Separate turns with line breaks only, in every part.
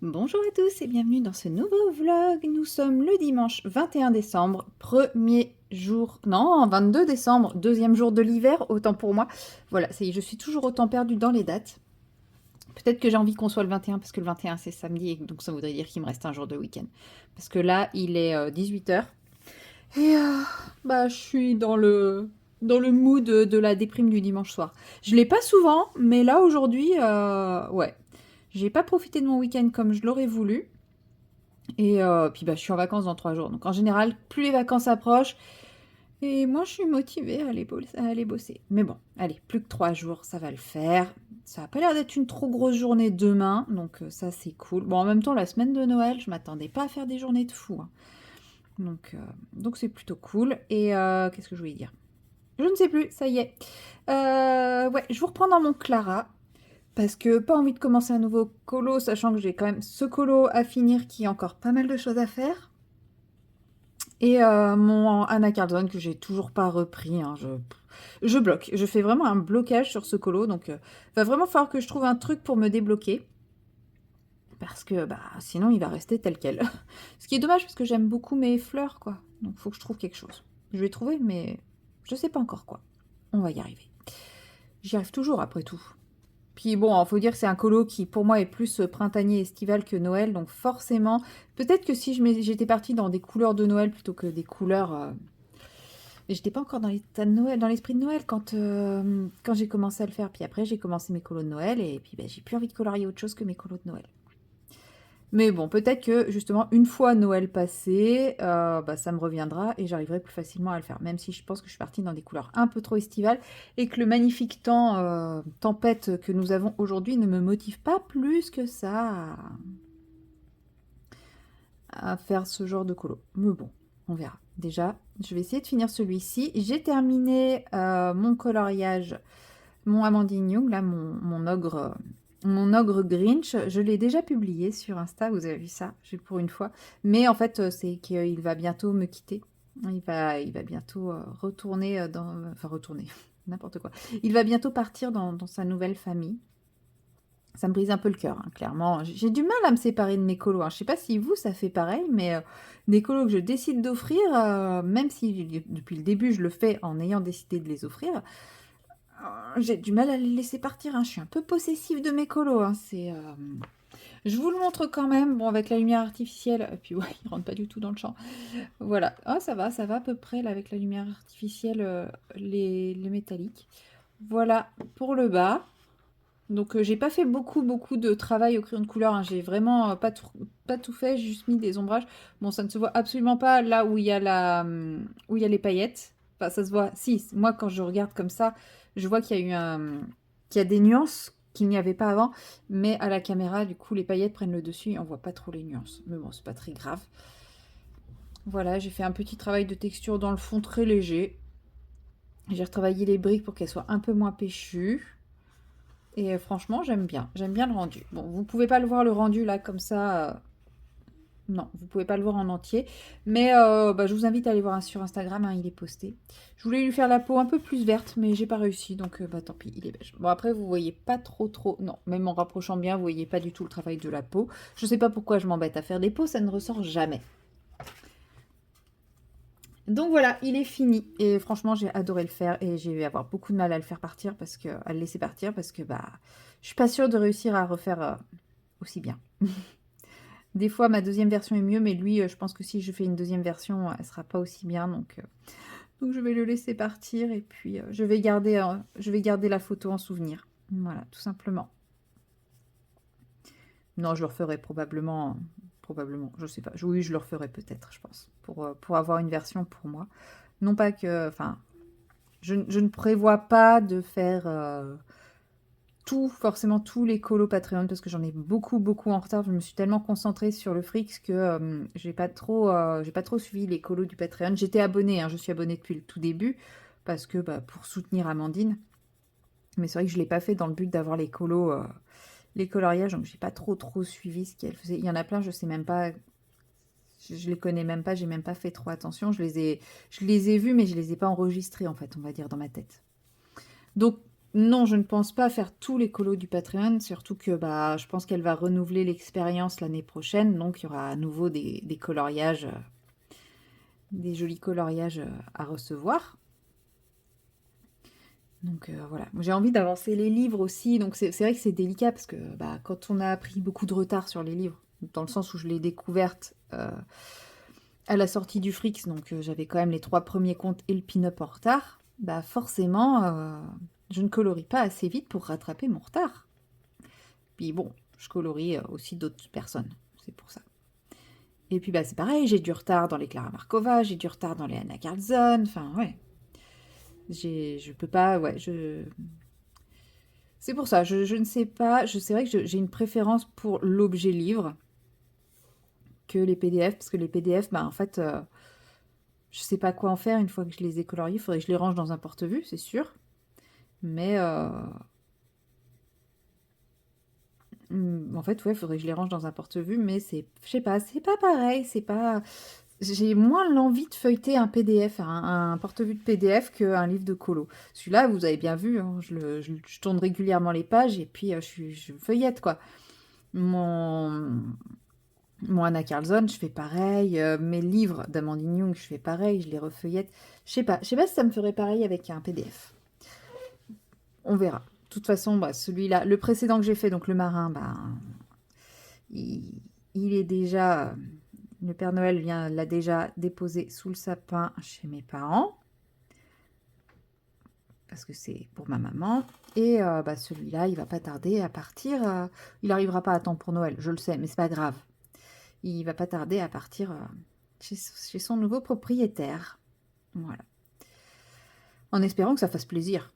Bonjour à tous et bienvenue dans ce nouveau vlog. Nous sommes le dimanche 21 décembre, premier jour, non, 22 décembre, deuxième jour de l'hiver, autant pour moi. Voilà, ça y est, je suis toujours autant perdue dans les dates. Peut-être que j'ai envie qu'on soit le 21 parce que le 21 c'est samedi et donc ça voudrait dire qu'il me reste un jour de week-end. Parce que là, il est 18 h et je suis dans le mood de la déprime du dimanche soir. Je l'ai pas souvent, mais là aujourd'hui, ouais. J'ai pas profité de mon week-end comme je l'aurais voulu. Et puis je suis en vacances dans 3 jours. Donc en général, plus les vacances approchent, et moi je suis motivée à aller bosser. Mais bon, allez, plus que 3 jours, ça va le faire. Ça n'a pas l'air d'être une trop grosse journée demain, donc ça c'est cool. Bon, en même temps, la semaine de Noël, je m'attendais pas à faire des journées de fou, hein. Donc c'est plutôt cool. Et qu'est-ce que je voulais dire? Je ne sais plus, ça y est. Ouais, je vous reprends dans mon Clara. Parce que pas envie de commencer un nouveau colo, sachant que j'ai quand même ce colo à finir qui a encore pas mal de choses à faire. Et mon Anna Cardone que j'ai toujours pas repris, hein, je bloque. Je fais vraiment un blocage sur ce colo, donc va vraiment falloir que je trouve un truc pour me débloquer. Parce que sinon il va rester tel quel. Ce qui est dommage parce que j'aime beaucoup mes fleurs, quoi. Donc faut que je trouve quelque chose. Je vais trouver, mais je sais pas encore quoi. On va y arriver. J'y arrive toujours après tout. Puis bon, il faut dire que c'est un colo qui, pour moi, est plus printanier estival que Noël. Donc forcément, peut-être que si j'étais partie dans des couleurs de Noël plutôt que des couleurs... Mais j'étais pas encore dans l'état de Noël, dans l'esprit de Noël quand j'ai commencé à le faire. Puis après, j'ai commencé mes colos de Noël et puis j'ai plus envie de colorier autre chose que mes colos de Noël. Mais bon, peut-être que justement, une fois Noël passé, ça me reviendra et j'arriverai plus facilement à le faire. Même si je pense que je suis partie dans des couleurs un peu trop estivales et que le magnifique temps, tempête que nous avons aujourd'hui ne me motive pas plus que ça à faire ce genre de colo. Mais bon, on verra. Déjà, je vais essayer de finir celui-ci. J'ai terminé mon coloriage, mon Amandine Young, là, mon ogre Grinch. Je l'ai déjà publié sur Insta, vous avez vu ça, j'ai pour une fois. Mais en fait, c'est qu'il va bientôt me quitter. Il va bientôt retourner enfin, retourner, n'importe quoi. Il va bientôt partir dans sa nouvelle famille. Ça me brise un peu le cœur, hein, clairement. J'ai du mal à me séparer de mes colos, hein. Je sais pas si vous, ça fait pareil, mais des colos que je décide d'offrir, même si depuis le début je le fais en ayant décidé de les offrir, j'ai du mal à les laisser partir, hein. Je suis un peu possessive de mes colos, hein. Je vous le montre quand même, bon, avec la lumière artificielle, et puis ouais, il rentre pas du tout dans le champ. Voilà, oh, ça va à peu près là, avec la lumière artificielle, les métalliques. Voilà pour le bas. Donc j'ai pas fait beaucoup de travail au crayon de couleur, hein. J'ai vraiment pas tout fait, j'ai juste mis des ombrages. Bon, ça ne se voit absolument pas là où il y a où il y a les paillettes. Enfin, ça se voit. Si, moi quand je regarde comme ça, je vois qu'il y a des nuances qu'il n'y avait pas avant. Mais à la caméra, du coup, les paillettes prennent le dessus et on voit pas trop les nuances. Mais bon, c'est pas très grave. Voilà, j'ai fait un petit travail de texture dans le fond très léger. J'ai retravaillé les briques pour qu'elles soient un peu moins péchues. Et franchement, j'aime bien le rendu. Bon, vous pouvez pas le voir le rendu là comme ça. Non, vous pouvez pas le voir en entier. Mais je vous invite à aller voir sur Instagram, hein, il est posté. Je voulais lui faire la peau un peu plus verte, mais j'ai pas réussi, donc tant pis, il est beige. Bon, après, vous voyez pas trop. Non, même en rapprochant bien, vous voyez pas du tout le travail de la peau. Je sais pas pourquoi je m'embête à faire des peaux, ça ne ressort jamais. Donc voilà, il est fini. Et franchement, j'ai adoré le faire et j'ai eu avoir beaucoup de mal à le faire partir à le laisser partir parce que je suis pas sûre de réussir à refaire aussi bien. Des fois, ma deuxième version est mieux, mais lui, je pense que si je fais une deuxième version, elle sera pas aussi bien. Donc je vais le laisser partir et puis je vais garder la photo en souvenir. Voilà, tout simplement. Non, je le referai probablement, je sais pas. Oui, je le referai peut-être, je pense, pour avoir une version pour moi. Non pas que, enfin, je ne prévois pas de faire forcément tous les colos Patreon, parce que j'en ai beaucoup en retard. Je me suis tellement concentrée sur le Frix que j'ai pas trop suivi les colos du Patreon. J'étais abonnée, hein, je suis abonnée depuis le tout début, parce que pour soutenir Amandine. Mais c'est vrai que je l'ai pas fait dans le but d'avoir les colos, les coloriages, donc j'ai pas trop suivi ce qu'elle faisait. Il y en a plein, je sais même pas, je les connais même pas, j'ai même pas fait trop attention. Je les ai vus, mais je les ai pas enregistrés, en fait, on va dire, dans ma tête. Donc Non, je ne pense pas faire tous les colos du Patreon, surtout que bah, je pense qu'elle va renouveler l'expérience l'année prochaine, donc il y aura à nouveau des coloriages, des jolis coloriages à recevoir. Donc voilà, j'ai envie d'avancer les livres aussi, donc c'est vrai que c'est délicat parce que bah, quand on a pris beaucoup de retard sur les livres, dans le sens où je l'ai découverte à la sortie du Frix, donc j'avais quand même les 3 premiers contes et le pin-up en retard, bah forcément, je ne colorie pas assez vite pour rattraper mon retard. Puis bon, je colorie aussi d'autres personnes, c'est pour ça. Et puis bah c'est pareil, j'ai du retard dans les Clara Markova, j'ai du retard dans les Anna Carlson, enfin ouais. Je peux pas, ouais, c'est pour ça, je ne sais pas, c'est vrai que j'ai une préférence pour l'objet livre que les PDF, parce que les PDF, bah en fait, je sais pas quoi en faire une fois que je les ai coloriés, il faudrait que je les range dans un porte-vue, c'est sûr. Mais en fait, ouais, il faudrait que je les range dans un porte-vue, mais je sais pas, c'est pas pareil, c'est pas... J'ai moins l'envie de feuilleter un PDF, un porte-vue de PDF qu'un livre de colo. Celui-là, vous avez bien vu, hein, je tourne régulièrement les pages et puis je feuillette, quoi. Mon Anna Carlson, je fais pareil. Mes livres d'Amandine Young, je fais pareil, je les refeuillette. Je sais pas si ça me ferait pareil avec un PDF. On verra. De toute façon, bah, celui-là, le précédent que j'ai fait, donc le marin, bah, il est déjà... Le Père Noël l'a déjà déposé sous le sapin chez mes parents. Parce que c'est pour ma maman. Et bah, celui-là, il va pas tarder à partir. Il n'arrivera pas à temps pour Noël, je le sais, mais c'est pas grave. Il va pas tarder à partir chez son nouveau propriétaire. Voilà. En espérant que ça fasse plaisir.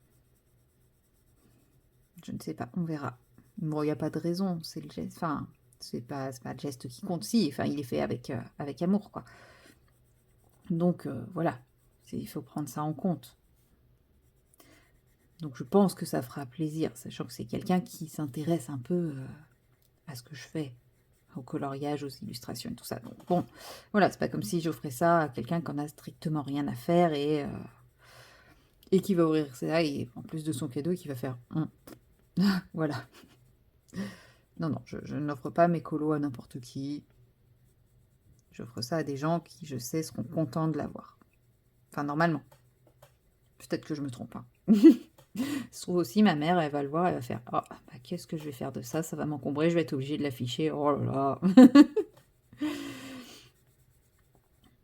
Je ne sais pas, on verra. Bon, il n'y a pas de raison, c'est le geste. Enfin, c'est pas le geste qui compte. Si, enfin, il est fait avec amour, quoi. Donc, voilà. Il faut prendre ça en compte. Donc, je pense que ça fera plaisir, sachant que c'est quelqu'un qui s'intéresse un peu à ce que je fais, au coloriage, aux illustrations et tout ça. Donc, bon, voilà, c'est pas comme si j'offrais ça à quelqu'un qui en a strictement rien à faire et qui va ouvrir ça, et en plus de son cadeau, qui va faire... Voilà. Non, non, je n'offre pas mes colos à n'importe qui. J'offre ça à des gens qui, je sais, seront contents de l'avoir. Enfin, normalement. Peut-être que je me trompe. Hein. Se trouve aussi, ma mère, elle va le voir, elle va faire « Oh, bah, qu'est-ce que je vais faire de ça? Ça va m'encombrer, je vais être obligée de l'afficher. Oh là là !»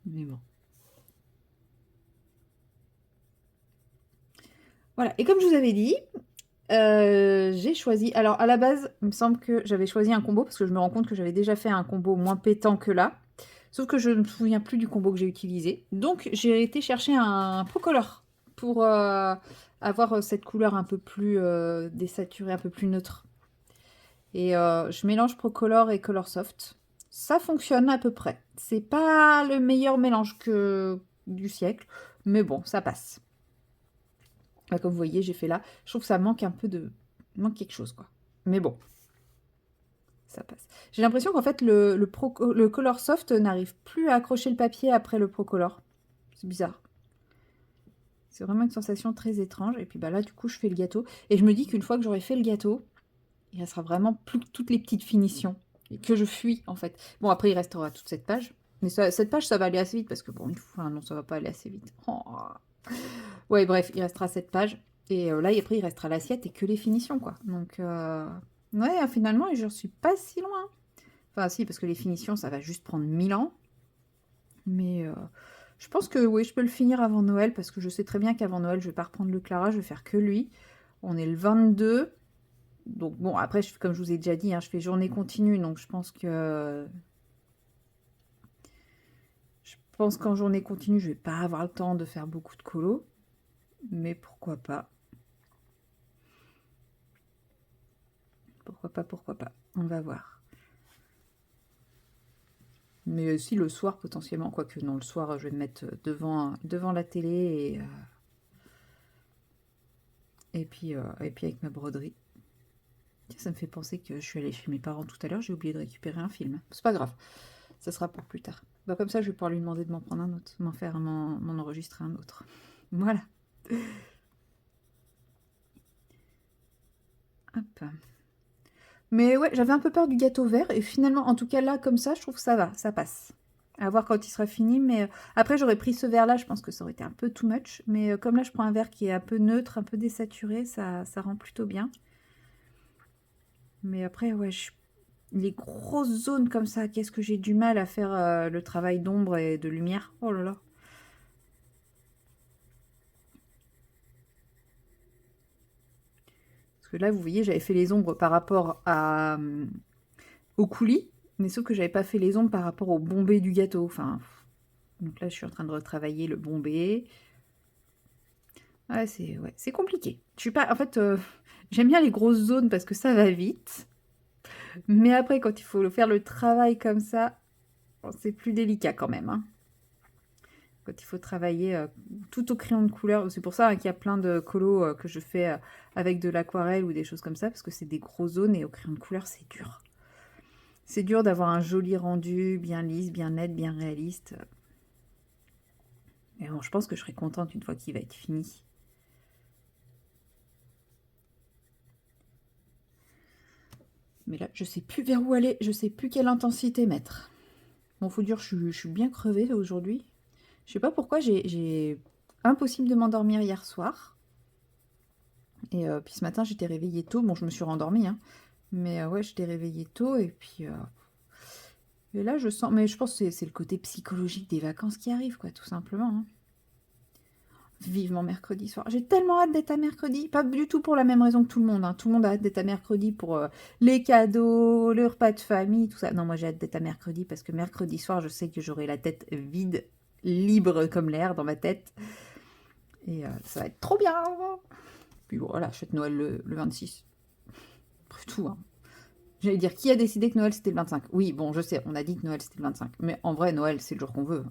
Mais bon. Voilà, et comme je vous avais dit, j'ai choisi... Alors, à la base, il me semble que j'avais choisi un combo, parce que je me rends compte que j'avais déjà fait un combo moins pétant que là. Sauf que je ne me souviens plus du combo que j'ai utilisé. Donc, j'ai été chercher un Procolor pour avoir cette couleur un peu plus désaturée, un peu plus neutre. Et je mélange Procolor et Color Soft. Ça fonctionne à peu près. C'est pas le meilleur mélange du siècle, mais bon, ça passe. Comme vous voyez, j'ai fait là. Je trouve que ça manque un peu de... manque quelque chose, quoi. Mais bon, ça passe. J'ai l'impression qu'en fait, le Color Soft n'arrive plus à accrocher le papier après le Procolor. C'est bizarre. C'est vraiment une sensation très étrange. Et puis bah là, du coup, je fais le gâteau. Et je me dis qu'une fois que j'aurai fait le gâteau, il restera vraiment plus que toutes les petites finitions. Et que je fuis, en fait. Bon, après, il restera toute cette page. Mais cette page, ça va aller assez vite. Parce que bon, une fois, non, ça va pas aller assez vite. Oh. Ouais, bref, il restera cette page. Et là, après, il restera l'assiette et que les finitions, quoi. Donc, ouais, finalement, je ne suis pas si loin. Enfin, si, parce que les finitions, ça va juste prendre 1000 ans. Mais je pense que oui, je peux le finir avant Noël, parce que je sais très bien qu'avant Noël, je vais pas reprendre le Clara, je vais faire que lui. On est le 22. Donc bon, après, comme je vous ai déjà dit, hein, je fais journée continue, donc je pense que... Je pense qu'en journée continue, je vais pas avoir le temps de faire beaucoup de colos. Mais pourquoi pas. Pourquoi pas, pourquoi pas. On va voir. Mais aussi le soir, potentiellement. Quoique, non, le soir, je vais me mettre devant la télé et puis avec ma broderie. Ça me fait penser que je suis allée chez mes parents tout à l'heure, j'ai oublié de récupérer un film. C'est pas grave, ça sera pour plus tard. Bah, comme ça, je vais pouvoir lui demander de m'en prendre un autre, m'en enregistrer un autre. Voilà. Hop. Mais ouais, j'avais un peu peur du gâteau vert. Et finalement, en tout cas là, comme ça, je trouve que ça va, ça passe. À voir quand il sera fini. Mais après, j'aurais pris ce vert-là. Je pense que ça aurait été un peu too much. Mais comme là, je prends un vert qui est un peu neutre, un peu désaturé, ça rend plutôt bien. Mais après, ouais, les grosses zones comme ça, qu'est-ce que j'ai du mal à faire le travail d'ombre et de lumière. Oh là là. Parce que là, vous voyez, j'avais fait les ombres par rapport au coulis. Mais sauf que j'avais pas fait les ombres par rapport au bombé du gâteau. Enfin, donc là, je suis en train de retravailler le bombé. Ouais, c'est compliqué. Je suis pas... En fait, j'aime bien les grosses zones parce que ça va vite. Mais après, quand il faut faire le travail comme ça, bon, c'est plus délicat quand même, hein. Quand il faut travailler tout au crayon de couleur. C'est pour ça, hein, qu'il y a plein de colos que je fais avec de l'aquarelle ou des choses comme ça, parce que c'est des grosses zones et au crayon de couleur, c'est dur. C'est dur d'avoir un joli rendu, bien lisse, bien net, bien réaliste. Mais bon, je pense que je serai contente une fois qu'il va être fini. Mais là, je sais plus vers où aller, je sais plus quelle intensité mettre. Bon, faut dire, je suis bien crevée aujourd'hui. Je sais pas pourquoi, j'ai impossible de m'endormir hier soir. Et puis ce matin, j'étais réveillée tôt. Bon, je me suis rendormie, hein. Mais ouais, j'étais réveillée tôt et puis... et là, je sens... Mais je pense que c'est le côté psychologique des vacances qui arrive, quoi, tout simplement, hein. Vivement mercredi soir. J'ai tellement hâte d'être à mercredi. Pas du tout pour la même raison que tout le monde, hein. Tout le monde a hâte d'être à mercredi pour les cadeaux, le repas de famille, tout ça. Non, moi j'ai hâte d'être à mercredi parce que mercredi soir, je sais que j'aurai la tête vide, libre comme l'air dans ma tête. Et ça va être trop bien. Puis voilà, je fête Noël le 26. Après tout, hein. J'allais dire, qui a décidé que Noël c'était le 25? Oui, bon, je sais, on a dit que Noël c'était le 25. Mais en vrai, Noël, c'est le jour qu'on veut.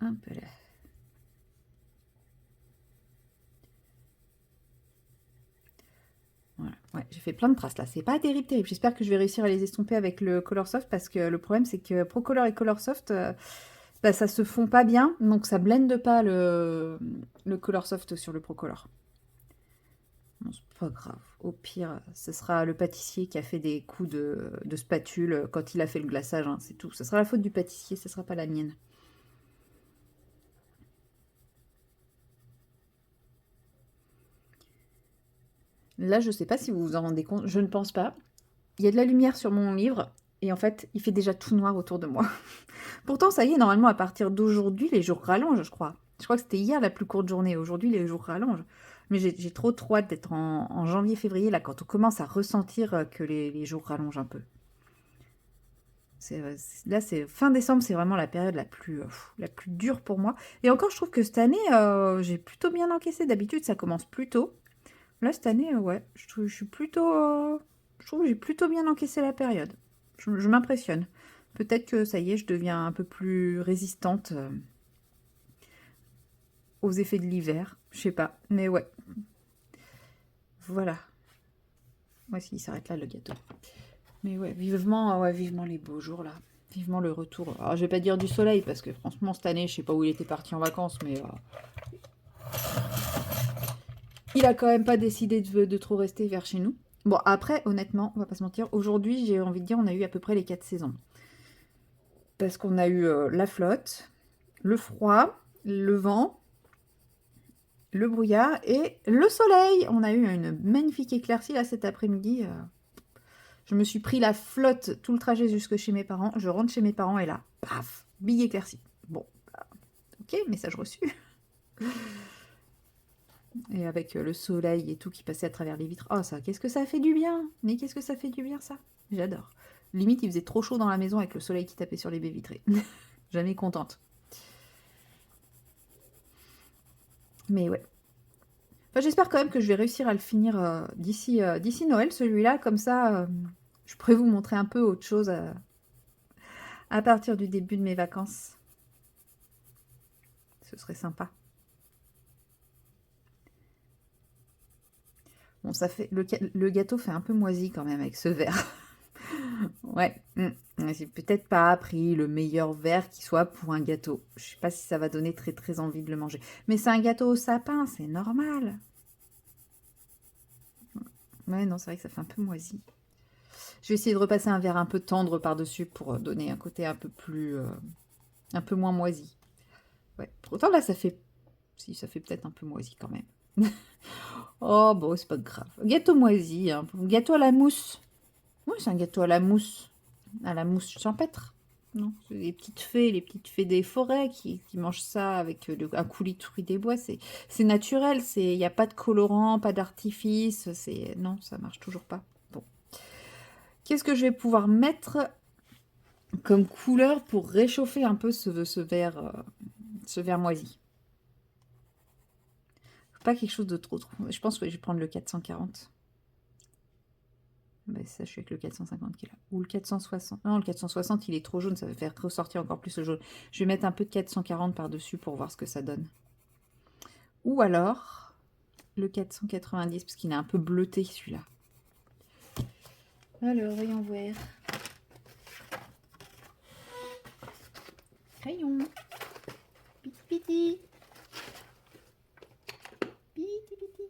Un peu là. Voilà. Ouais, j'ai fait plein de traces là. C'est pas terrible, terrible. J'espère que je vais réussir à les estomper avec le Colorsoft parce que le problème c'est que Procolor et Colorsoft, bah, ça se fond pas bien. Donc ça blende pas le Colorsoft sur le Procolor. Bon, c'est pas grave. Au pire, ce sera le pâtissier qui a fait des coups de spatule quand il a fait le glaçage, hein, c'est tout. Ce sera la faute du pâtissier, ce sera pas la mienne. Là, je sais pas si vous vous en rendez compte, je ne pense pas. Il y a de la lumière sur mon livre, et en fait, il fait déjà tout noir autour de moi. Pourtant, ça y est, normalement, à partir d'aujourd'hui, les jours rallongent, je crois. Je crois que c'était hier la plus courte journée. Aujourd'hui, les jours rallongent. Mais j'ai trop hâte d'être en janvier-février, là, quand on commence à ressentir que les jours rallongent un peu. Là, c'est fin décembre, c'est vraiment la période la plus dure pour moi. Et encore, je trouve que cette année, j'ai plutôt bien encaissé. D'habitude, ça commence plus tôt. Là, cette année, ouais, je suis plutôt... je trouve que j'ai plutôt bien encaissé la période. Je m'impressionne. Peut-être que ça y est, je deviens un peu plus résistante aux effets de l'hiver. Je sais pas. Mais ouais. Voilà. Voici, il s'arrête là, le gâteau. Mais ouais, vivement les beaux jours, là. Vivement le retour. Alors, je vais pas dire du soleil, parce que franchement, cette année, je sais pas où il était parti en vacances, mais... il a quand même pas décidé de trop rester vers chez nous. Bon, après, honnêtement, on va pas se mentir, aujourd'hui, j'ai envie de dire, on a eu à peu près les 4 saisons. Parce qu'on a eu la flotte, le froid, le vent, le brouillard et le soleil. On a eu une magnifique éclaircie là cet après-midi. Je me suis pris la flotte tout le trajet jusque chez mes parents. Je rentre chez mes parents et là, paf, bille éclaircie. Bon, bah, ok, message reçu. Et avec le soleil et tout qui passait à travers les vitres. Oh, ça, qu'est-ce que ça fait du bien! Mais qu'est-ce que ça fait du bien, ça! J'adore. Limite, il faisait trop chaud dans la maison avec le soleil qui tapait sur les baies vitrées. Jamais contente. Mais ouais. Enfin, j'espère quand même que je vais réussir à le finir d'ici Noël, celui-là. Comme ça, je pourrais vous montrer un peu autre chose à partir du début de mes vacances. Ce serait sympa. Bon, ça fait le gâteau fait un peu moisi quand même avec ce verre. Ouais. J'ai peut-être pas pris le meilleur verre qui soit pour un gâteau. Je sais pas si ça va donner très très envie de le manger. Mais c'est un gâteau au sapin, c'est normal. Ouais, non, c'est vrai que ça fait un peu moisi. Je vais essayer de repasser un verre un peu tendre par-dessus pour donner un côté un peu plus... un peu moins moisi. Ouais. Pourtant, là, ça fait... Si, ça fait peut-être un peu moisi quand même. Oh, bon, c'est pas grave. Gâteau moisi, hein. Gâteau à la mousse. Oui, c'est un gâteau à la mousse. À la mousse champêtre. Non, c'est les petites fées des forêts qui mangent ça avec un coulis de fruits des bois. C'est naturel, il n'y a pas de colorant, pas d'artifice. Non, ça marche toujours pas. Bon. Qu'est-ce que je vais pouvoir mettre comme couleur pour réchauffer un peu ce verre moisi? Pas quelque chose de trop. Je pense que je vais prendre le 440. Bah, ça, je suis avec le 450 qui est là. Ou le 460. Non, le 460, il est trop jaune. Ça va faire ressortir encore plus le jaune. Je vais mettre un peu de 440 par-dessus pour voir ce que ça donne. Ou alors, le 490, parce qu'il est un peu bleuté, celui-là. Alors, voyons voir. Crayon. Piti piti. Piti piti.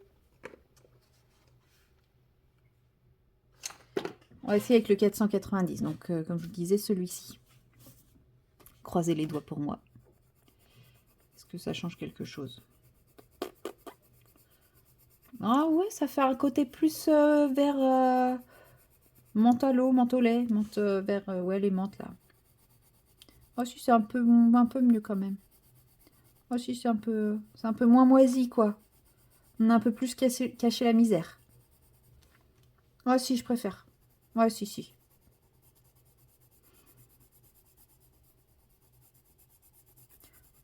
On va essayer avec le 490. Donc, comme je vous disais, celui-ci. Croisez les doigts pour moi. Est-ce que ça change quelque chose? Ah ouais, ça fait un côté plus vert menthe à l'eau, menthe au lait, menthe vert, ouais, les menthes là. Oh si, c'est un peu mieux quand même. Oh si, c'est un peu moins moisi quoi. On a un peu plus caché la misère. Oh si, je préfère. Ouais, si, si.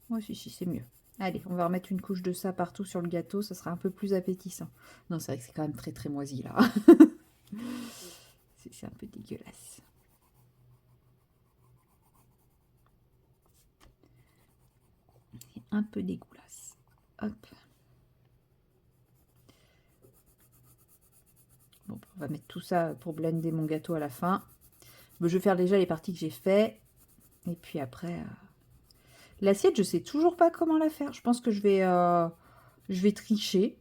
Ouais, si, si, c'est mieux. Allez, on va remettre une couche de ça partout sur le gâteau, ça sera un peu plus appétissant. Non, c'est vrai que c'est quand même très très moisi là. C'est un peu dégueulasse. C'est un peu dégueulasse. Hop. Bon, on va mettre tout ça pour blender mon gâteau à la fin. Bon, je vais faire déjà les parties que j'ai fait. Et puis après... L'assiette, je sais toujours pas comment la faire. Je pense que je vais tricher.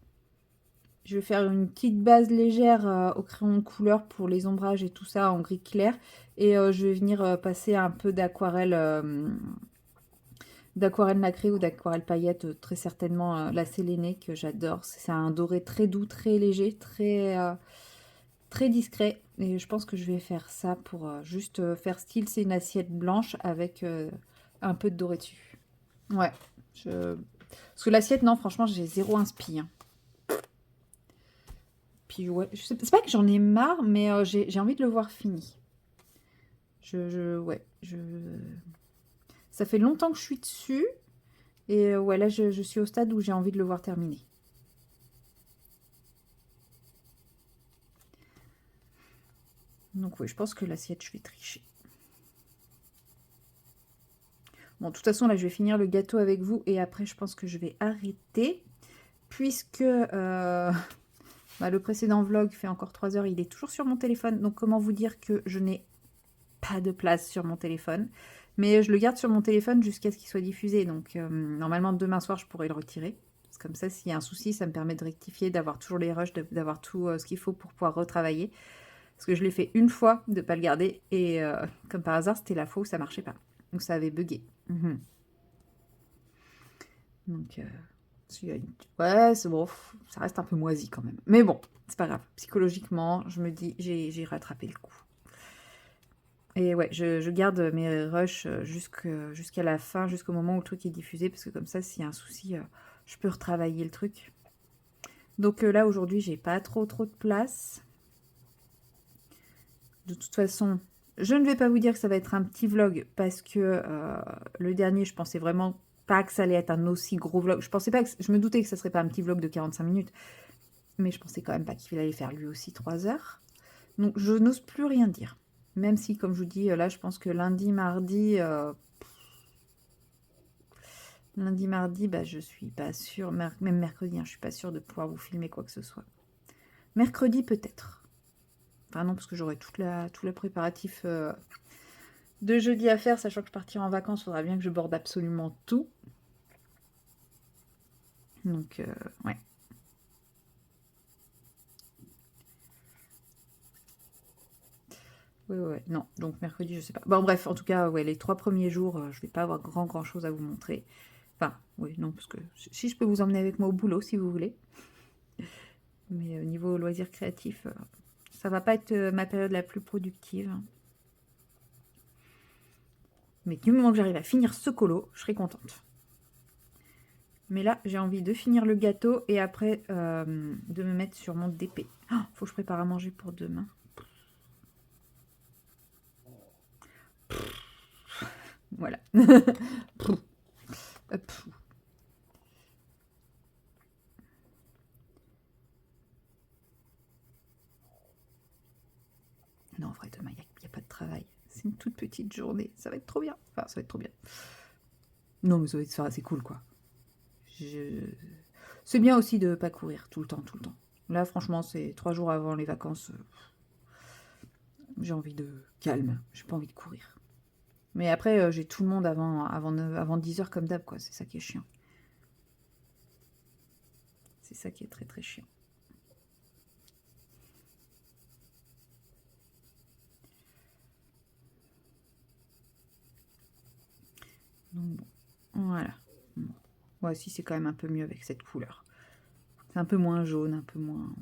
Je vais faire une petite base légère au crayon de couleur pour les ombrages et tout ça en gris clair. Et je vais venir passer un peu d'aquarelle nacrée ou d'aquarelle paillette, très certainement la sélénée que j'adore. C'est un doré très doux, très léger, très discret. Et je pense que je vais faire ça pour juste faire style. C'est une assiette blanche avec un peu de doré dessus. Ouais. Parce que l'assiette, non, franchement, j'ai zéro inspi. Hein. Puis ouais, c'est pas que j'en ai marre, mais j'ai envie de le voir fini. Ouais, ça fait longtemps que je suis dessus. Et ouais, là, je suis au stade où j'ai envie de le voir terminé. Donc oui, je pense que l'assiette, je vais tricher. Bon, de toute façon, là, je vais finir le gâteau avec vous. Et après, je pense que je vais arrêter. Puisque bah, le précédent vlog fait encore 3 heures. Il est toujours sur mon téléphone. Donc, comment vous dire que je n'ai pas de place sur mon téléphone. Mais je le garde sur mon téléphone jusqu'à ce qu'il soit diffusé. Donc, normalement, demain soir, je pourrai le retirer. Parce que comme ça, s'il y a un souci, ça me permet de rectifier, d'avoir toujours les rushs, d'avoir tout ce qu'il faut pour pouvoir retravailler. Parce que je l'ai fait une fois, de ne pas le garder. Et comme par hasard, c'était la fois où ça marchait pas. Donc, ça avait bugué. Donc, ouais, c'est bon. Ça reste un peu moisi quand même. Mais bon, c'est pas grave. Psychologiquement, je me dis, j'ai rattrapé le coup. Et ouais, je garde mes rushs jusqu'à la fin, jusqu'au moment où le truc est diffusé, parce que comme ça, s'il y a un souci, je peux retravailler le truc. Donc là, aujourd'hui, j'ai pas trop de place. De toute façon, je ne vais pas vous dire que ça va être un petit vlog, parce que le dernier, je pensais vraiment pas que ça allait être un aussi gros vlog. Je me doutais que ça serait pas un petit vlog de 45 minutes, mais je pensais quand même pas qu'il allait faire lui aussi 3 heures. Donc, je n'ose plus rien dire. Même si, comme je vous dis, là, je pense que lundi, mardi, bah, je suis pas sûre, même mercredi, hein, je suis pas sûre de pouvoir vous filmer quoi que ce soit. Mercredi, peut-être. Enfin non, parce que j'aurai tout le préparatif de jeudi à faire, sachant que je partirai en vacances, il faudra bien que je borde absolument tout. Donc, ouais. Ouais, non, donc mercredi, je sais pas. Bon, bref, en tout cas, ouais, les 3 premiers jours, je vais pas avoir grand chose à vous montrer. Enfin, oui, non, parce que si je peux vous emmener avec moi au boulot, si vous voulez. Mais au niveau loisirs créatifs, ça va pas être ma période la plus productive. Mais du moment que j'arrive à finir ce colo, je serai contente. Mais là, j'ai envie de finir le gâteau et après de me mettre sur mon DP. Oh, faut que je prépare à manger pour demain. Voilà. Hop. Non, en vrai, demain, il n'y a pas de travail. C'est une toute petite journée. Ça va être trop bien. Enfin, ça va être trop bien. Non, mais ça va être assez cool, quoi. C'est bien aussi de ne pas courir tout le temps. Là, franchement, c'est 3 jours avant les vacances. J'ai envie de calme. J'ai pas envie de courir. Mais après, j'ai tout le monde avant 10 h comme d'hab, quoi. C'est ça qui est chiant. C'est ça qui est très chiant. Donc bon, voilà. Bon. Ouais, si c'est quand même un peu mieux avec cette couleur. C'est un peu moins jaune, un peu moins...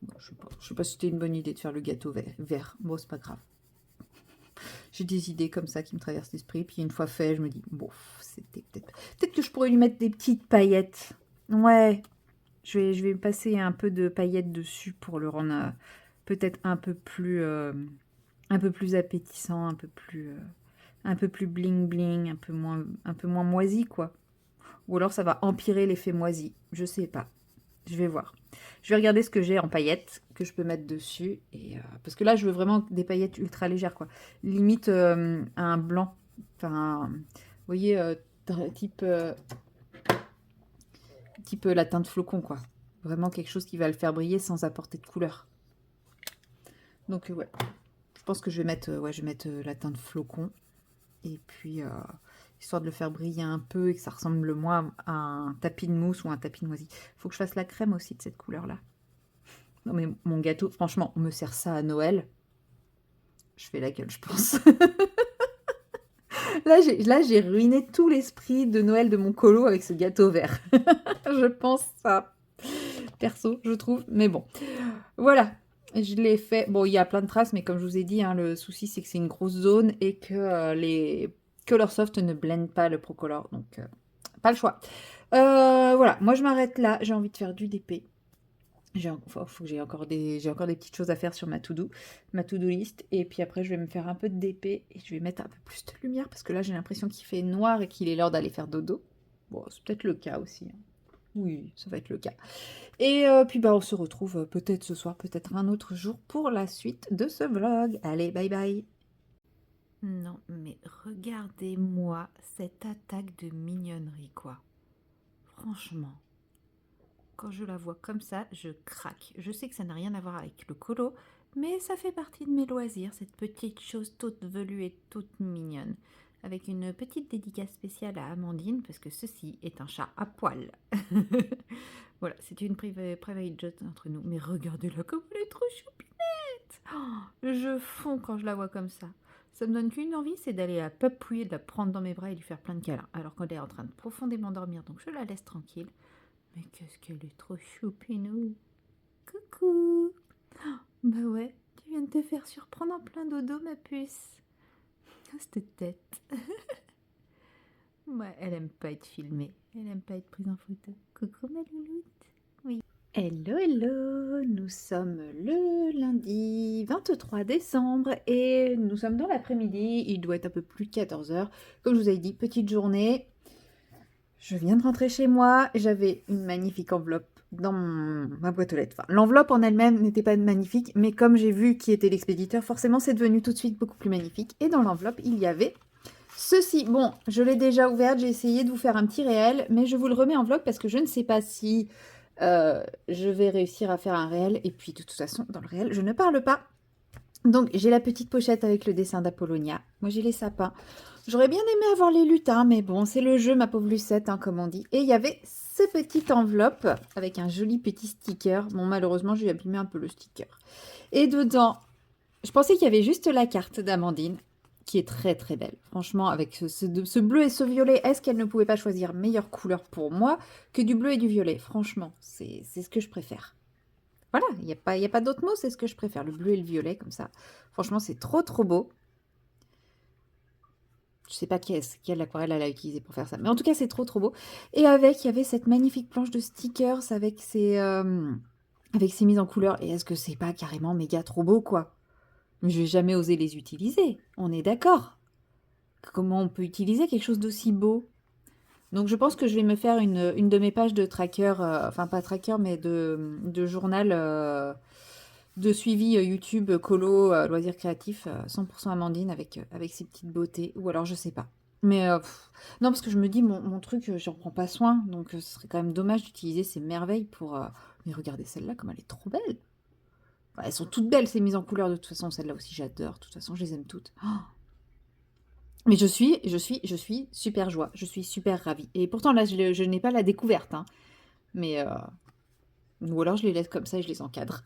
Bon, je sais pas si c'était une bonne idée de faire le gâteau vert. Bon, c'est pas grave. J'ai des idées comme ça qui me traversent l'esprit. Puis une fois fait, je me dis, bon, c'était peut-être que je pourrais lui mettre des petites paillettes. Ouais, je vais passer un peu de paillettes dessus pour le rendre peut-être un peu plus appétissant, un peu plus bling bling, un peu moins moisi, quoi. Ou alors ça va empirer l'effet moisi. Je sais pas. Je vais voir. Je vais regarder ce que j'ai en paillettes que je peux mettre dessus. Et, parce que là, je veux vraiment des paillettes ultra légères, quoi. Limite un blanc. Enfin, vous voyez, type la teinte flocon, quoi. Vraiment quelque chose qui va le faire briller sans apporter de couleur. Donc, ouais. Je pense que je vais mettre, la teinte flocon. Et puis, histoire de le faire briller un peu et que ça ressemble moins à un tapis de mousse ou un tapis de noisy. Il faut que je fasse la crème aussi de cette couleur-là. Non mais mon gâteau, franchement, on me sert ça à Noël. Je fais la gueule, je pense. Là, j'ai ruiné tout l'esprit de Noël de mon colo avec ce gâteau vert. Je pense ça. Perso, je trouve. Mais bon, voilà. Je l'ai fait. Bon, il y a plein de traces, mais comme je vous ai dit, hein, le souci, c'est que c'est une grosse zone et que les Colorsoft ne blendent pas le Procolor. Donc, pas le choix. Voilà, moi, je m'arrête là. J'ai envie de faire du DP. Faut que j'ai encore des petites choses à faire sur ma to-do list. Et puis après, je vais me faire un peu de DP et je vais mettre un peu plus de lumière parce que là, j'ai l'impression qu'il fait noir et qu'il est l'heure d'aller faire dodo. Bon, c'est peut-être le cas aussi, hein. Oui, ça va être le cas. Et puis, bah, on se retrouve peut-être ce soir, peut-être un autre jour pour la suite de ce vlog. Allez, bye bye. Non, mais regardez-moi cette attaque de mignonnerie, quoi. Franchement. Quand je la vois comme ça, je craque. Je sais que ça n'a rien à voir avec le colo, mais ça fait partie de mes loisirs, cette petite chose toute velue et toute mignonne. Avec une petite dédicace spéciale à Amandine, parce que ceci est un chat à poil. Voilà, c'est une private joke entre nous. Mais regardez-la comme elle est trop choupinette. Oh, je fonds quand je la vois comme ça. Ça me donne qu'une envie, c'est d'aller la papouiller, de la prendre dans mes bras et lui faire plein de câlins. Alors qu'elle est en train de profondément dormir, donc je la laisse tranquille. Mais qu'est-ce qu'elle est trop choupinou. Coucou. Oh, bah ouais, tu viens de te faire surprendre en plein dodo, ma puce. Oh, cette tête. Ouais, elle aime pas être filmée. Elle aime pas être prise en photo. Coucou, ma louloute. Oui. Hello, nous sommes le lundi 23 décembre et nous sommes dans l'après-midi. Il doit être un peu plus de 14 h. Comme je vous avais dit, petite journée. Je viens de rentrer chez moi, j'avais une magnifique enveloppe dans ma boîte aux lettres. Enfin, l'enveloppe en elle-même n'était pas magnifique, mais comme j'ai vu qui était l'expéditeur, forcément c'est devenu tout de suite beaucoup plus magnifique. Et dans l'enveloppe, il y avait Ceci, bon, je l'ai déjà ouverte, j'ai essayé de vous faire un petit réel, mais je vous le remets en vlog parce que je ne sais pas si je vais réussir à faire un réel. Et puis, de toute façon, dans le réel, je ne parle pas. Donc, j'ai la petite pochette avec le dessin d'Apollonia. Moi, j'ai les sapins. J'aurais bien aimé avoir les lutins, mais bon, c'est le jeu, ma pauvre Lucette, hein, comme on dit. Et il y avait ce petite enveloppe avec un joli petit sticker. Bon, malheureusement, j'ai abîmé un peu le sticker. Et dedans, je pensais qu'il y avait juste la carte d'Amandine, qui est très très belle. Franchement, avec ce bleu et ce violet, est-ce qu'elle ne pouvait pas choisir meilleure couleur pour moi que du bleu et du violet? Franchement, c'est ce que je préfère. Voilà, il n'y a pas d'autre mot, c'est ce que je préfère, le bleu et le violet, comme ça. Franchement, c'est trop trop beau. Je sais pas quelle aquarelle elle a utilisé pour faire ça, mais en tout cas, c'est trop trop beau. Et avec, il y avait cette magnifique planche de stickers avec ses mises en couleur. Et est-ce que c'est pas carrément méga trop beau, quoi? Je vais jamais oser les utiliser, on est d'accord. Comment on peut utiliser quelque chose d'aussi beau? Donc je pense que je vais me faire une de mes pages de tracker, enfin pas tracker, mais de journal de suivi YouTube colo, loisirs créatifs, 100% Amandine avec ses petites beautés, ou alors je sais pas. Mais non, parce que je me dis, mon truc, j'en prends pas soin, donc ce serait quand même dommage d'utiliser ces merveilles pour... Mais regardez celle-là, comme elle est trop belle. Enfin, elles sont toutes belles, ces mises en couleur, de toute façon, celle-là aussi j'adore, de toute façon je les aime toutes. Oh, mais je suis super joie, je suis super ravie. Et pourtant là, je n'ai pas la découverte, hein. Mais ou alors je les laisse comme ça et je les encadre.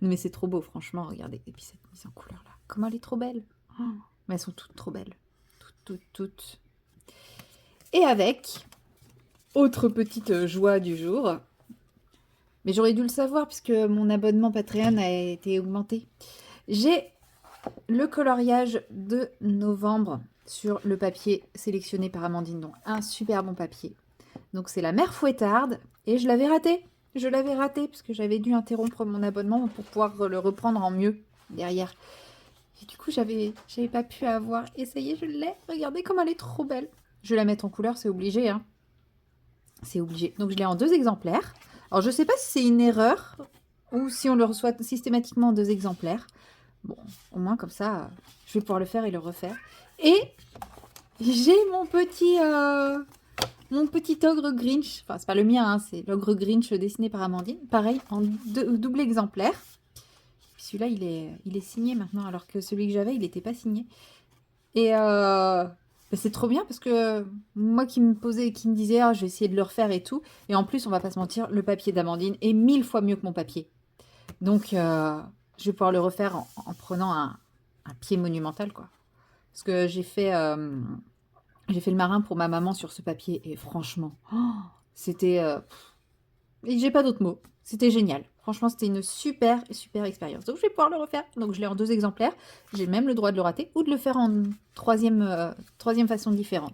Mais c'est trop beau, franchement, regardez. Et puis cette mise en couleur là, comment elle est trop belle. Oh, mais elles sont toutes trop belles, toutes. Et avec autre petite joie du jour. Mais j'aurais dû le savoir puisque mon abonnement Patreon a été augmenté. J'ai le coloriage de novembre sur le papier sélectionné par Amandine. Donc un super bon papier. Donc c'est la mère fouettarde. Et je l'avais raté. Je l'avais raté parce que j'avais dû interrompre mon abonnement pour pouvoir le reprendre en mieux derrière. Et du coup, j'avais pas pu avoir. Et ça y est, je l'ai. Regardez comme elle est trop belle. Je vais la mettre en couleur, c'est obligé, hein. C'est obligé. Donc je l'ai en 2 exemplaires. Alors je sais pas si c'est une erreur ou si on le reçoit systématiquement en 2 exemplaires. Bon, au moins comme ça, je vais pouvoir le faire et le refaire. Et j'ai mon petit ogre Grinch. Enfin, c'est pas le mien, hein, c'est l'ogre Grinch dessiné par Amandine. Pareil, en double exemplaire. Puis celui-là, il est signé maintenant, alors que celui que j'avais, il n'était pas signé. Et c'est trop bien parce que moi qui me disais, ah, je vais essayer de le refaire et tout. Et en plus, on va pas se mentir, le papier d'Amandine est 1000 fois mieux que mon papier. Donc, je vais pouvoir le refaire en prenant un pied monumental, quoi. Parce que j'ai fait le marin pour ma maman sur ce papier et franchement, oh, c'était... j'ai pas d'autres mots. C'était génial. Franchement, c'était une super, super expérience. Donc, je vais pouvoir le refaire. Donc, je l'ai en 2 exemplaires. J'ai même le droit de le rater ou de le faire en troisième façon différente.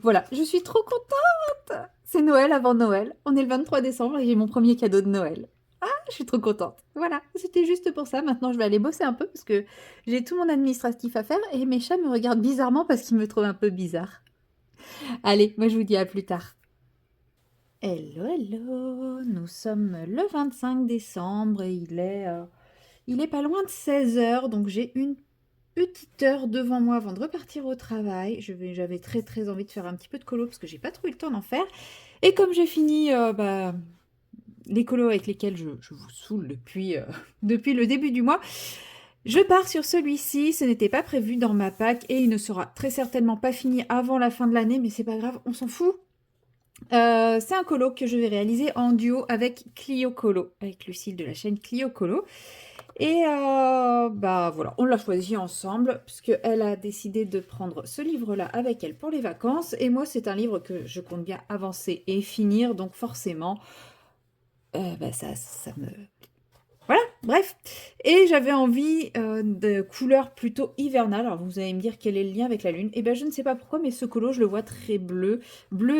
Voilà, je suis trop contente. C'est Noël avant Noël. On est le 23 décembre et j'ai mon premier cadeau de Noël. Ah, je suis trop contente. Voilà, c'était juste pour ça. Maintenant, je vais aller bosser un peu parce que j'ai tout mon administratif à faire et mes chats me regardent bizarrement parce qu'ils me trouvent un peu bizarre. Allez, moi je vous dis à plus tard. Hello, hello, nous sommes le 25 décembre et il est pas loin de 16 heures, donc j'ai une petite heure devant moi avant de repartir au travail. J'avais très très envie de faire un petit peu de colo parce que j'ai pas trop eu le temps d'en faire. Et comme j'ai fini les colos avec lesquels je vous saoule depuis le début du mois, je pars sur celui-ci. Ce n'était pas prévu dans ma pack et il ne sera très certainement pas fini avant la fin de l'année, mais c'est pas grave, on s'en fout. C'est un colo que je vais réaliser en duo avec Clio Colo, avec Lucille de la chaîne Clio Colo. Et voilà, on l'a choisi ensemble, puisqu'elle a décidé de prendre ce livre-là avec elle pour les vacances. Et moi, c'est un livre que je compte bien avancer et finir, donc forcément, ça me... Voilà, bref. Et j'avais envie de couleurs plutôt hivernales. Alors vous allez me dire quel est le lien avec la lune. Et ben je ne sais pas pourquoi, mais ce colo, je le vois très bleu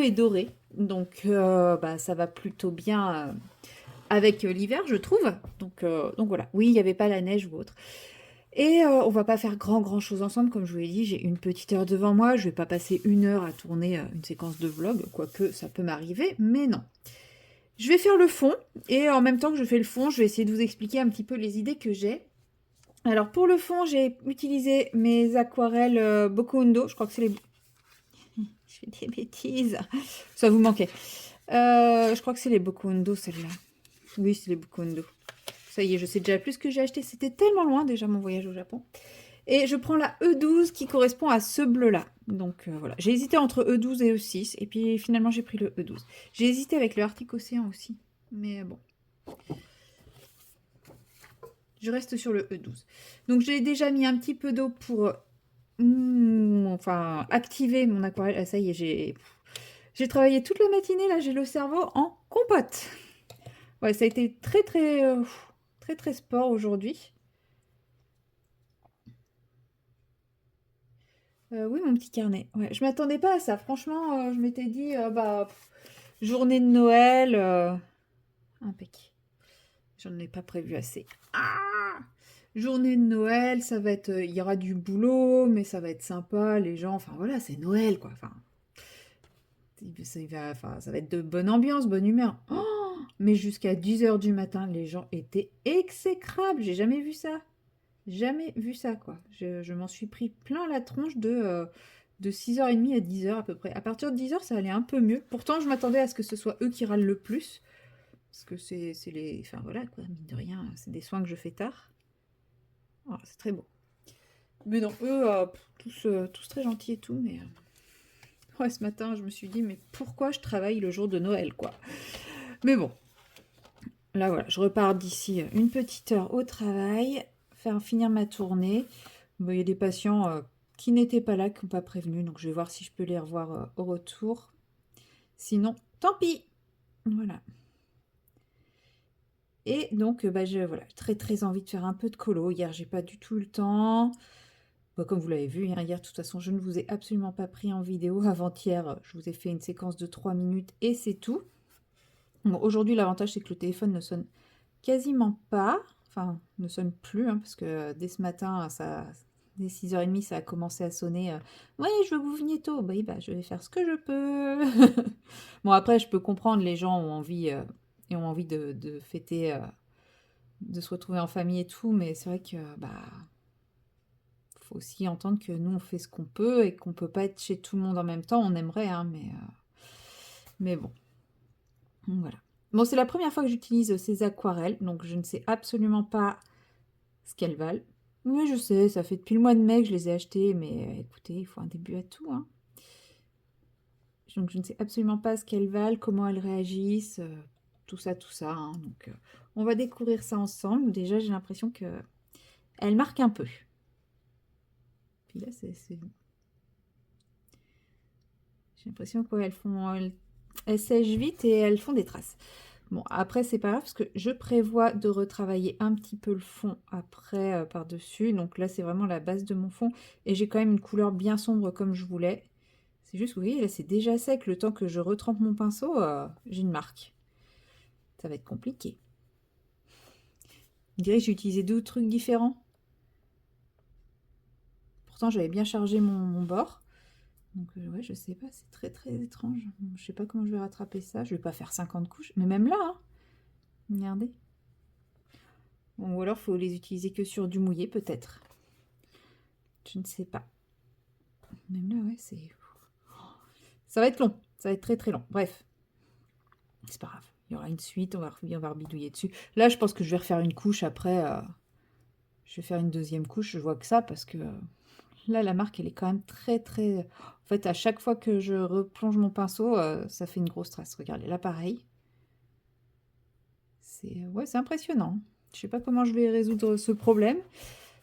et doré. Donc ça va plutôt bien avec l'hiver, je trouve. Donc voilà. Oui, il n'y avait pas la neige ou autre. Et on va pas faire grand chose ensemble, comme je vous l'ai dit, j'ai une petite heure devant moi. Je vais pas passer 1 heure à tourner une séquence de vlog, quoique ça peut m'arriver, mais non. Je vais faire le fond, et en même temps que je fais le fond, je vais essayer de vous expliquer un petit peu les idées que j'ai. Alors pour le fond, j'ai utilisé mes aquarelles Bokundo. Je crois que c'est les... Je fais des bêtises. Ça vous manquait. Je crois que c'est les Bokundo, celle-là. Oui, c'est les Bokundo. Ça y est, je sais déjà plus ce que j'ai acheté. C'était tellement loin déjà mon voyage au Japon. Et je prends la E12 qui correspond à ce bleu-là. Donc voilà, j'ai hésité entre E12 et E6. Et puis finalement, j'ai pris le E12. J'ai hésité avec le Arctic Océan aussi. Mais bon, je reste sur le E12. Donc j'ai déjà mis un petit peu d'eau pour enfin, activer mon aquarelle. Ah, ça y est, j'ai travaillé toute la matinée. Là, j'ai le cerveau en compote. Ouais, ça a été très sport aujourd'hui. Oui, mon petit carnet. Ouais, je m'attendais pas à ça. Franchement, je m'étais dit, journée de Noël, impec. J'en ai pas prévu assez. Ah! Journée de Noël, ça va être, il y aura du boulot, mais ça va être sympa, les gens, enfin voilà, c'est Noël quoi. Enfin, ça va être de bonne ambiance, bonne humeur. Oh, mais jusqu'à 10 heures du matin, les gens étaient exécrables. J'ai jamais vu ça. Jamais vu ça, quoi. Je m'en suis pris plein la tronche de 6h30 à 10h à peu près. À partir de 10h, ça allait un peu mieux. Pourtant, je m'attendais à ce que ce soit eux qui râlent le plus. Parce que c'est les... Enfin voilà, quoi, mine de rien, c'est des soins que je fais tard. Ah, c'est très beau. Mais non, eux, tous très gentils et tout, mais... Ouais, ce matin, je me suis dit, mais pourquoi je travaille le jour de Noël, quoi. Mais bon, là, voilà, je repars d'ici une petite heure au travail, faire finir ma tournée. Bon, il y a des patients qui n'étaient pas là, qui n'ont pas prévenu, donc je vais voir si je peux les revoir au retour. Sinon, tant pis. Voilà. Et donc, voilà, très envie de faire un peu de colo. Hier, j'ai pas du tout eu le temps. Bah, comme vous l'avez vu, hein, hier, de toute façon, je ne vous ai absolument pas pris en vidéo. Avant-hier, je vous ai fait une séquence de 3 minutes et c'est tout. Bon, aujourd'hui, l'avantage, c'est que le téléphone ne sonne quasiment pas. Enfin, ne sonne plus, hein, parce que dès ce matin, dès 6h30, ça a commencé à sonner. Ouais, je veux que vous veniez tôt. Bah, oui, bah, je vais faire ce que je peux. Bon, après, je peux comprendre, les gens ont envie, et ont envie de fêter, de se retrouver en famille et tout, mais c'est vrai que, bah, faut aussi entendre que nous, on fait ce qu'on peut et qu'on peut pas être chez tout le monde en même temps. On aimerait, hein, mais bon. Donc, voilà. Bon, c'est la première fois que j'utilise ces aquarelles, donc je ne sais absolument pas ce qu'elles valent. Oui, je sais, ça fait depuis le mois de mai que je les ai achetées, mais écoutez, il faut un début à tout, hein. Donc je ne sais absolument pas ce qu'elles valent, comment elles réagissent, tout ça, hein. Donc on va découvrir ça ensemble. Déjà, j'ai l'impression que elles marquent un peu. Puis là, j'ai l'impression elles sèchent vite et elles font des traces. Bon, après, c'est pas grave parce que je prévois de retravailler un petit peu le fond après par-dessus. Donc là, c'est vraiment la base de mon fond. Et j'ai quand même une couleur bien sombre comme je voulais. C'est juste, vous voyez, là, c'est déjà sec. Le temps que je retrempe mon pinceau, j'ai une marque. Ça va être compliqué. On dirait que j'ai utilisé deux trucs différents. Pourtant, j'avais bien chargé mon bord. Donc, ouais, je sais pas, c'est très étrange. Je sais pas comment je vais rattraper ça. Je vais pas faire 50 couches. Mais même là, hein, regardez. Bon, ou alors, il faut les utiliser que sur du mouillé, peut-être. Je ne sais pas. Même là, ouais, c'est... Ça va être long. Ça va être très long. Bref, c'est pas grave. Il y aura une suite, on va bidouiller dessus. Là, je pense que je vais refaire une couche après. Je vais faire une deuxième couche, je vois que ça, parce que là, la marque, elle est quand même très... En fait, à chaque fois que je replonge mon pinceau, ça fait une grosse trace. Regardez, là, pareil. C'est impressionnant. Je sais pas comment je vais résoudre ce problème.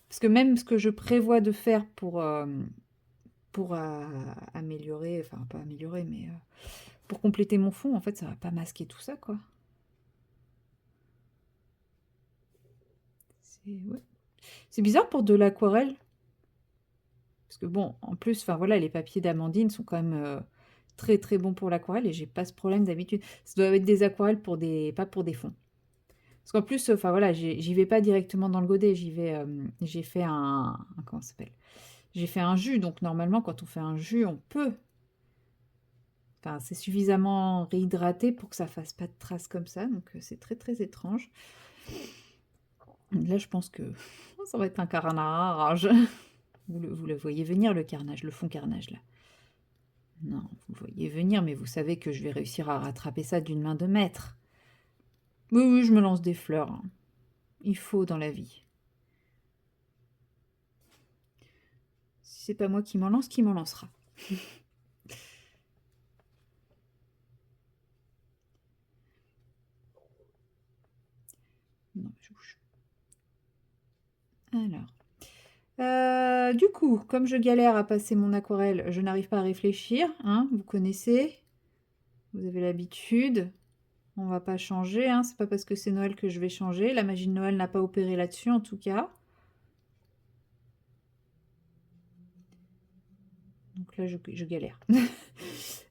Parce que même ce que je prévois de faire pour améliorer, enfin, pas améliorer, mais pour compléter mon fond, en fait, ça va pas masquer tout ça, quoi. Ouais. C'est bizarre pour de l'aquarelle. Parce que bon, en plus, enfin voilà, les papiers d'Amandine sont quand même très bons pour l'aquarelle et j'ai pas ce problème d'habitude. Ça doit être des aquarelles pas pour des fonds. Parce qu'en plus, enfin voilà, j'y vais pas directement dans le godet, j'ai fait comment ça s'appelle? J'ai fait un jus, donc normalement, quand on fait un jus, on peut. Enfin, c'est suffisamment réhydraté pour que ça fasse pas de traces comme ça, donc c'est très étrange. Là, je pense que ça va être un carnage. Vous le voyez venir, le carnage, le fond carnage, là. Non, vous le voyez venir, mais vous savez que je vais réussir à rattraper ça d'une main de maître. Oui, oui, je me lance des fleurs, hein. Il faut dans la vie. Si c'est pas moi qui m'en lance, qui m'en lancera? Non, alors. Du coup, comme je galère à passer mon aquarelle, je n'arrive pas à réfléchir, hein, vous connaissez, vous avez l'habitude, on va pas changer, hein, c'est pas parce que c'est Noël que je vais changer, la magie de Noël n'a pas opéré là-dessus en tout cas. Donc là, je galère.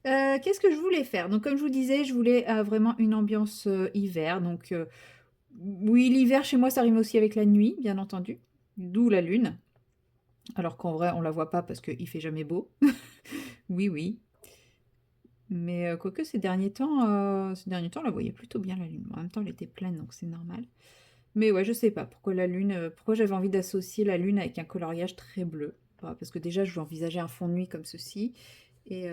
Qu'est-ce que je voulais faire? Donc comme je vous disais, je voulais vraiment une ambiance hiver, donc oui, l'hiver chez moi, ça rime aussi avec la nuit, bien entendu, d'où la lune, alors qu'en vrai, on la voit pas parce qu'il fait jamais beau. Oui, oui. Mais quoique ces derniers temps, on la voyait plutôt bien la lune. En même temps, elle était pleine, donc c'est normal. Mais ouais, je sais pas pourquoi la lune, pourquoi j'avais envie d'associer la lune avec un coloriage très bleu. Bah, parce que déjà, je veux envisager un fond de nuit comme ceci. Et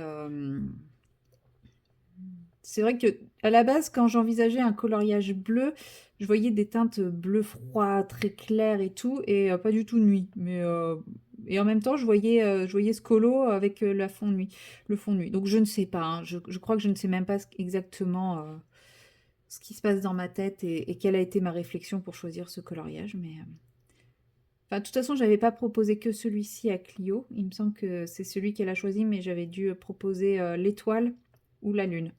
c'est vrai que à la base, quand j'envisageais un coloriage bleu, je voyais des teintes bleu froid, très claires et tout, et pas du tout nuit. Mais et en même temps, je voyais ce colo avec la fond de nuit, le fond de nuit. Donc je ne sais pas, hein, je crois que je ne sais même pas exactement ce qui se passe dans ma tête et quelle a été ma réflexion pour choisir ce coloriage. Mais enfin, de toute façon, j'avais pas proposé que celui-ci à Clio. Il me semble que c'est celui qu'elle a choisi, mais j'avais dû proposer l'étoile ou la lune.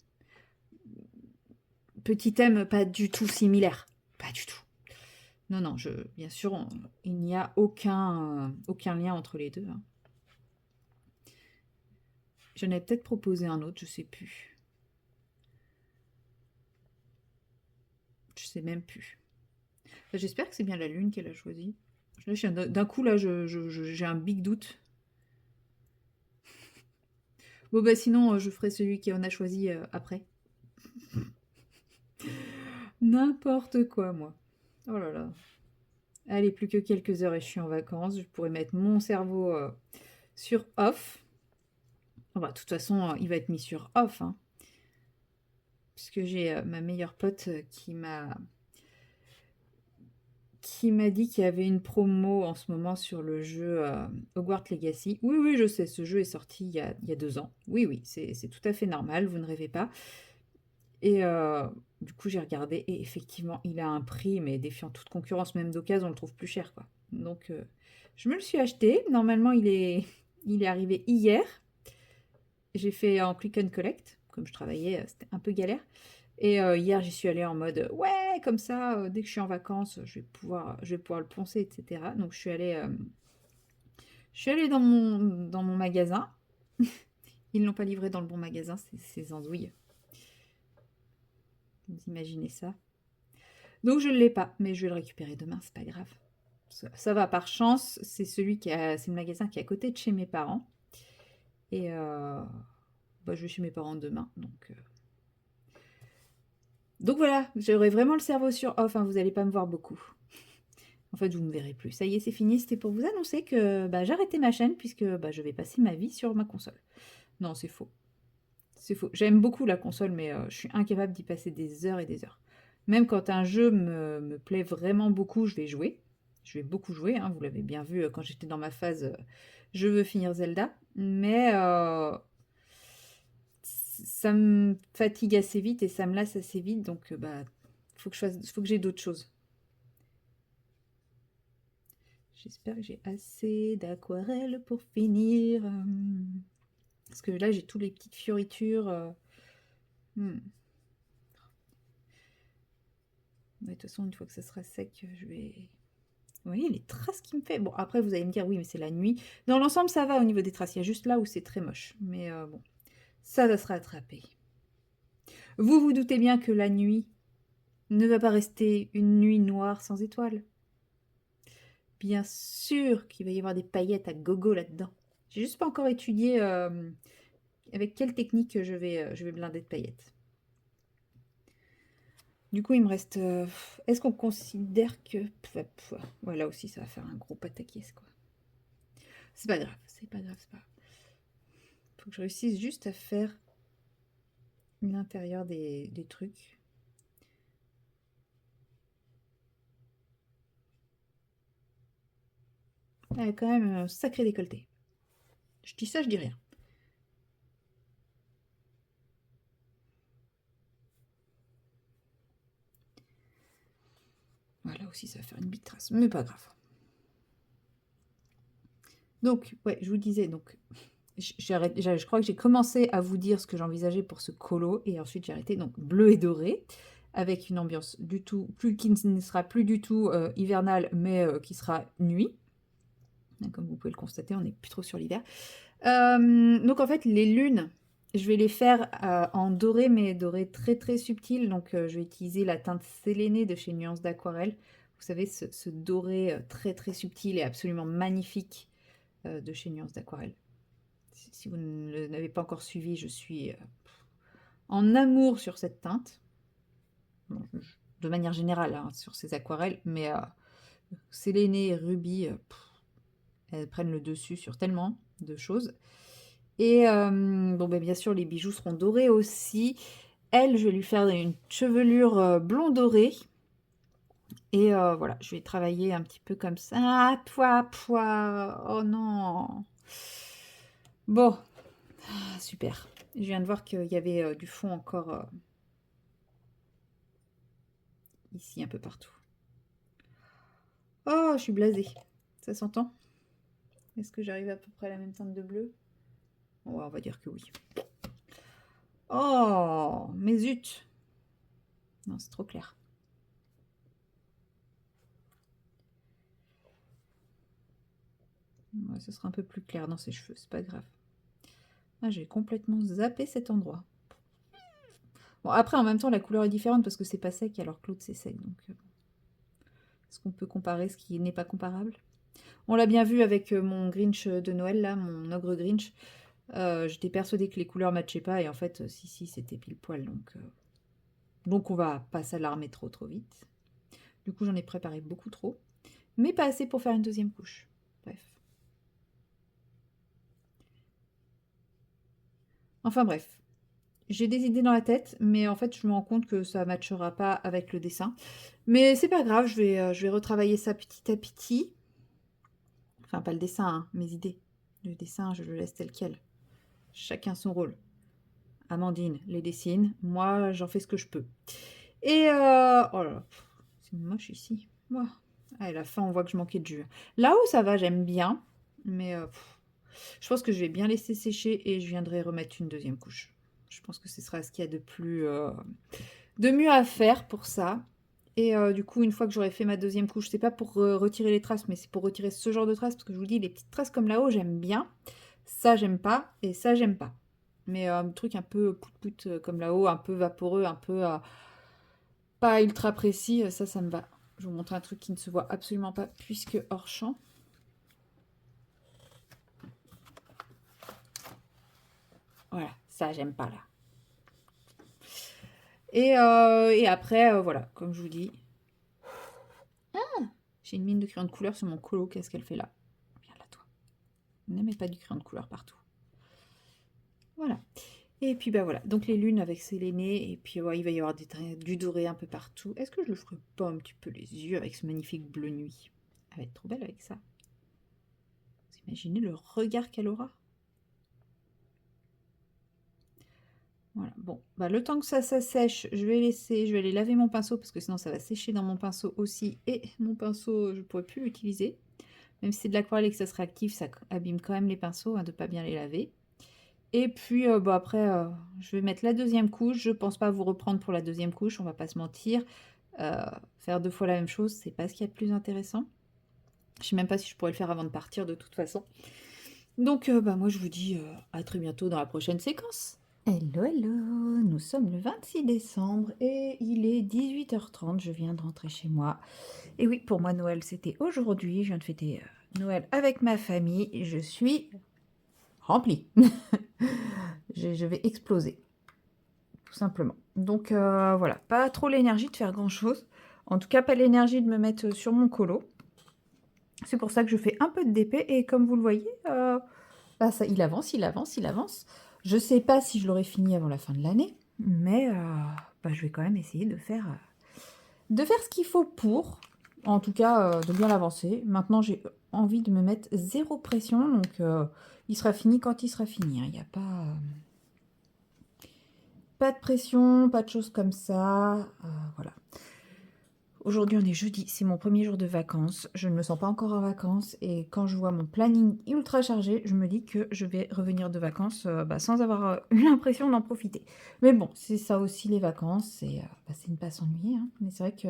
Petit thème pas du tout similaire. Pas du tout. Non, non, bien sûr, il n'y a aucun lien entre les deux, hein. J'en ai peut-être proposé un autre, je sais plus. Je sais même plus. Enfin, j'espère que c'est bien la lune qu'elle a choisi. Là, d'un coup, là, j'ai un big doute. Bon, bah sinon, je ferai celui qu'on a choisi après. N'importe quoi, moi. Oh là là. Allez, plus que quelques heures et je suis en vacances. Je pourrais mettre mon cerveau sur off. Oh, bah, de toute façon, il va être mis sur off, hein, puisque j'ai ma meilleure pote qui m'a dit qu'il y avait une promo en ce moment sur le jeu Hogwarts Legacy. Oui, oui, je sais, ce jeu est sorti il y a 2 ans. Oui, oui, c'est tout à fait normal, vous ne rêvez pas. Et du coup, j'ai regardé et effectivement, il a un prix, mais défiant toute concurrence, même d'occasion, on le trouve plus cher, quoi. Donc, je me le suis acheté. Normalement, il est arrivé hier. J'ai fait en click and collect. Comme je travaillais, c'était un peu galère. Et hier, j'y suis allée en mode ouais, comme ça, dès que je suis en vacances, je vais pouvoir le poncer, etc. Donc, je suis allée dans mon magasin. Ils ne l'ont pas livré dans le bon magasin, ces andouilles. Vous imaginez ça? Donc, je ne l'ai pas, mais je vais le récupérer demain, c'est pas grave. Ça va, par chance, c'est le magasin qui est à côté de chez mes parents. Et bah, je vais chez mes parents demain, donc voilà, j'aurai vraiment le cerveau sur off, hein, vous n'allez pas me voir beaucoup. En fait, vous ne me verrez plus. Ça y est, c'est fini. C'était pour vous annoncer que bah, j'arrêtais ma chaîne puisque bah, je vais passer ma vie sur ma console. Non, c'est faux. C'est faux. J'aime beaucoup la console, mais je suis incapable d'y passer des heures et des heures. Même quand un jeu me plaît vraiment beaucoup, je vais jouer. Je vais beaucoup jouer, hein, vous l'avez bien vu quand j'étais dans ma phase je veux finir Zelda. Mais ça me fatigue assez vite et ça me lasse assez vite. Donc, bah, faut que j'ai d'autres choses. J'espère que j'ai assez d'aquarelle pour finir. Parce que là, j'ai tous les petites fioritures. Hmm. Ouais, de toute façon, une fois que ça sera sec, je vais... Vous voyez les traces qu'il me fait. Bon, après, vous allez me dire, oui, mais c'est la nuit. Dans l'ensemble, ça va au niveau des traces. Il y a juste là où c'est très moche. Mais bon, ça sera attrapé. Vous vous doutez bien que la nuit ne va pas rester une nuit noire sans étoiles. Bien sûr qu'il va y avoir des paillettes à gogo là-dedans. J'ai juste pas encore étudié avec quelle technique je vais blinder de paillettes. Du coup, il me reste... est-ce qu'on considère que... Ouais, là aussi, ça va faire un gros pataquès, quoi. C'est pas grave, c'est pas grave, c'est pas grave. Faut que je réussisse juste à faire l'intérieur des trucs. Elle a quand même un sacré décolleté. Je dis ça, je dis rien. Voilà aussi, ça va faire une bite trace, mais pas grave. Donc, ouais, je vous disais, donc, je crois que j'ai commencé à vous dire ce que j'envisageais pour ce colo, et ensuite j'ai arrêté, donc bleu et doré, avec une ambiance du tout, qui ne sera plus du tout hivernale, mais qui sera nuit. Comme vous pouvez le constater, on n'est plus trop sur l'hiver. Donc en fait, les lunes, je vais les faire en doré, mais doré très très subtil. Donc je vais utiliser la teinte sélénée de chez Nuances d'Aquarelle. Vous savez, ce doré très très subtil et absolument magnifique de chez Nuances d'Aquarelle. Si vous ne l'avez pas encore suivi, je suis en amour sur cette teinte. Bon, de manière générale, hein, sur ces aquarelles, mais sélénée et rubis, elles prennent le dessus sur tellement de choses. Et bon, ben, bien sûr, les bijoux seront dorés aussi. Elle, je vais lui faire une chevelure blond doré. Et voilà, je vais travailler un petit peu comme ça. Ah, poids. Oh non. Bon, super. Je viens de voir qu'il y avait du fond encore ici, un peu partout. Oh, je suis blasée. Ça s'entend? Est-ce que j'arrive à peu près à la même teinte de bleu? Ouais, on va dire que oui. Oh, mais zut! Non, c'est trop clair. Ouais, ce sera un peu plus clair dans ses cheveux, c'est pas grave. Ah, j'ai complètement zappé cet endroit. Bon, après, en même temps, la couleur est différente parce que c'est pas sec, alors que l'autre, c'est sec. Donc, est-ce qu'on peut comparer ce qui n'est pas comparable? On l'a bien vu avec mon Grinch de Noël, là, mon ogre Grinch. J'étais persuadée que les couleurs matchaient pas, et en fait, si, c'était pile poil. Donc on va pas s'alarmer trop vite. Du coup, j'en ai préparé beaucoup trop, mais pas assez pour faire une deuxième couche. Bref. Enfin bref. J'ai des idées dans la tête, mais en fait, je me rends compte que ça ne matchera pas avec le dessin. Mais c'est pas grave, je vais retravailler ça petit à petit. Enfin, pas le dessin, hein, mes idées. Le dessin, je le laisse tel quel. Chacun son rôle. Amandine les dessine, moi, j'en fais ce que je peux. Et oh là là, c'est moche ici. Moi. À la fin, on voit que je manquais de jus. Là-haut, ça va, j'aime bien. Mais je pense que je vais bien laisser sécher et je viendrai remettre une deuxième couche. Je pense que ce sera ce qu'il y a de mieux à faire pour ça. Et du coup, une fois que j'aurai fait ma deuxième couche, c'est pas pour retirer les traces, mais c'est pour retirer ce genre de traces, parce que je vous dis, les petites traces comme là-haut, j'aime bien. Ça, j'aime pas, et ça, j'aime pas. Mais un truc un peu pout-pout comme là-haut, un peu vaporeux, un peu pas ultra précis, ça me va. Je vous montre un truc qui ne se voit absolument pas, puisque hors champ. Voilà, ça, j'aime pas là. Et après, voilà, comme je vous dis. Ah, j'ai une mine de crayon de couleur sur mon colo. Qu'est-ce qu'elle fait là? Viens là, toi. Ne mets pas du crayon de couleur partout. Voilà. Et puis, bah voilà. Donc, les lunes avec Séléné. Et puis, ouais, il va y avoir du doré un peu partout. Est-ce que je le ferai pas un petit peu les yeux avec ce magnifique bleu nuit? Elle va être trop belle avec ça. Vous imaginez le regard qu'elle aura? Voilà, bon, bah, le temps que ça sèche, je vais aller laver mon pinceau parce que sinon ça va sécher dans mon pinceau aussi. Et mon pinceau, je ne pourrai plus l'utiliser. Même si c'est de l'aquarelle et que ça se réactive, ça abîme quand même les pinceaux, hein, de ne pas bien les laver. Et puis bah, après, je vais mettre la deuxième couche. Je ne pense pas vous reprendre pour la deuxième couche, on va pas se mentir. Faire 2 fois la même chose, c'est pas ce qu'il y a de plus intéressant. Je sais même pas si je pourrais le faire avant de partir de toute façon. Donc bah, moi je vous dis à très bientôt dans la prochaine séquence. Hello, nous sommes le 26 décembre et il est 18h30, je viens de rentrer chez moi. Et oui, pour moi Noël c'était aujourd'hui, je viens de fêter Noël avec ma famille et je suis remplie. Je vais exploser. tout simplement. Donc voilà, pas trop l'énergie de faire grand-chose. En tout cas, pas l'énergie de me mettre sur mon colo. C'est pour ça que je fais un peu de DP et comme vous le voyez, bah, ça il avance, il avance, il avance. Je sais pas si je l'aurai fini avant la fin de l'année, mais bah, je vais quand même essayer de faire ce qu'il faut pour, en tout cas, de bien l'avancer. Maintenant, j'ai envie de me mettre 0 pression, donc il sera fini quand il sera fini, hein. Il y a pas de pression, pas de choses comme ça, voilà. Aujourd'hui, on est jeudi, c'est mon premier jour de vacances. Je ne me sens pas encore en vacances et quand je vois mon planning ultra chargé, je me dis que je vais revenir de vacances bah, sans avoir eu l'impression d'en profiter. Mais bon, c'est ça aussi les vacances, c'est ne pas s'ennuyer, hein. Mais c'est vrai que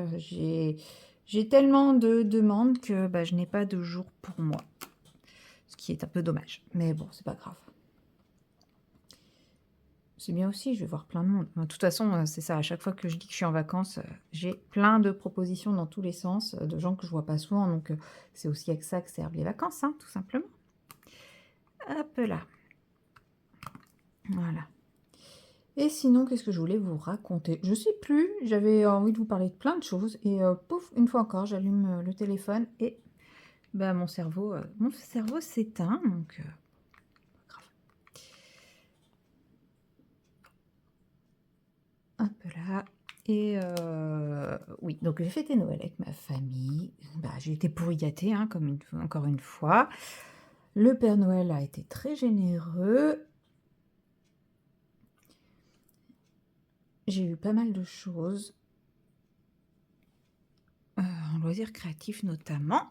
j'ai tellement de demandes que bah, je n'ai pas de jour pour moi, ce qui est un peu dommage. Mais bon, c'est pas grave. C'est bien aussi, je vais voir plein de monde. De toute façon, c'est ça, à chaque fois que je dis que je suis en vacances, j'ai plein de propositions dans tous les sens, de gens que je vois pas souvent, donc c'est aussi avec ça que servent les vacances, hein, tout simplement. Hop là. Voilà. Et sinon, qu'est-ce que je voulais vous raconter? Je sais plus, j'avais envie de vous parler de plein de choses et pouf, une fois encore, j'allume, le téléphone et bah, mon cerveau s'éteint, donc pas grave. Hop là. Et oui, donc j'ai fêté Noël avec ma famille. Bah, j'ai été pourri gâtée, hein, encore une fois. Le Père Noël a été très généreux. J'ai eu pas mal de choses, en loisirs créatifs notamment.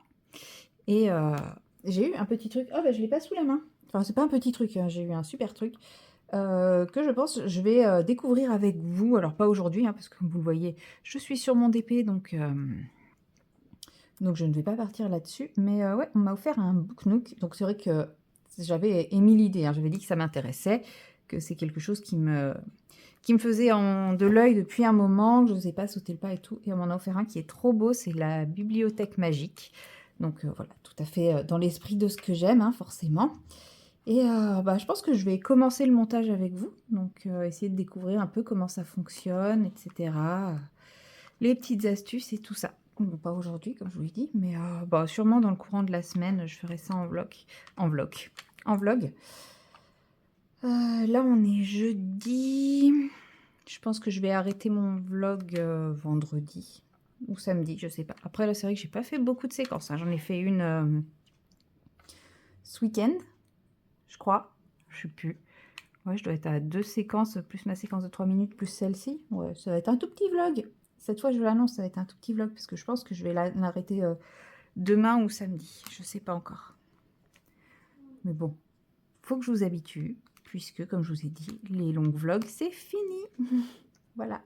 Et j'ai eu un petit truc. Oh, bah, je l'ai pas sous la main. Enfin, c'est pas un petit truc, hein, j'ai eu un super truc que je pense je vais découvrir avec vous. Alors, pas aujourd'hui, hein, parce que comme vous le voyez, je suis sur mon DP, donc je ne vais pas partir là-dessus, mais ouais, on m'a offert un Book Nook, donc c'est vrai que j'avais émis l'idée, hein, j'avais dit que ça m'intéressait, que c'est quelque chose qui me faisait de l'œil depuis un moment, que je n'osais pas sauter le pas et tout, et on m'en a offert un qui est trop beau, c'est la Bibliothèque Magique. Donc voilà, tout à fait dans l'esprit de ce que j'aime, hein, forcément. Et bah, je pense que je vais commencer le montage avec vous, donc essayer de découvrir un peu comment ça fonctionne, etc. Les petites astuces et tout ça. Bon, pas aujourd'hui, comme je vous l'ai dit, mais bah, sûrement dans le courant de la semaine, je ferai ça en vlog. En vlog. Là, on est jeudi. Je pense que je vais arrêter mon vlog vendredi ou samedi, je sais pas. Après, là, c'est vrai que j'ai pas fait beaucoup de séquences, hein. J'en ai fait une ce week-end, je crois. Je sais plus. Ouais, je dois être à 2 séquences, plus ma séquence de 3 minutes, plus celle-ci. Ouais, ça va être un tout petit vlog. Cette fois, je l'annonce, ça va être un tout petit vlog, parce que je pense que je vais l'arrêter demain ou samedi. Je sais pas encore. Mais bon, faut que je vous habitue, puisque, comme je vous ai dit, les longs vlogs, c'est fini. Voilà.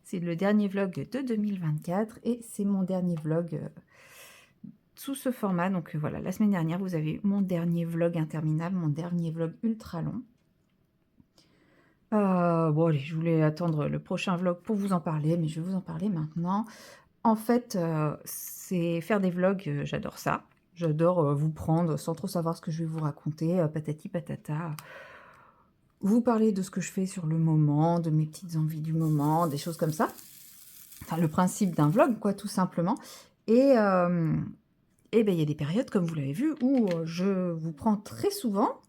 C'est le dernier vlog de 2024, et c'est mon dernier vlog sous ce format. Donc voilà, la semaine dernière, vous avez eu mon dernier vlog interminable, mon dernier vlog ultra long. Bon allez, je voulais attendre le prochain vlog pour vous en parler, mais je vais vous en parler maintenant. En fait, c'est faire des vlogs, j'adore ça. J'adore, vous prendre sans trop savoir ce que je vais vous raconter, patati patata. Vous parler de ce que je fais sur le moment, de mes petites envies du moment, des choses comme ça. Enfin, le principe d'un vlog, quoi, tout simplement. Et ben, il y a des périodes, comme vous l'avez vu, où je vous prends très souvent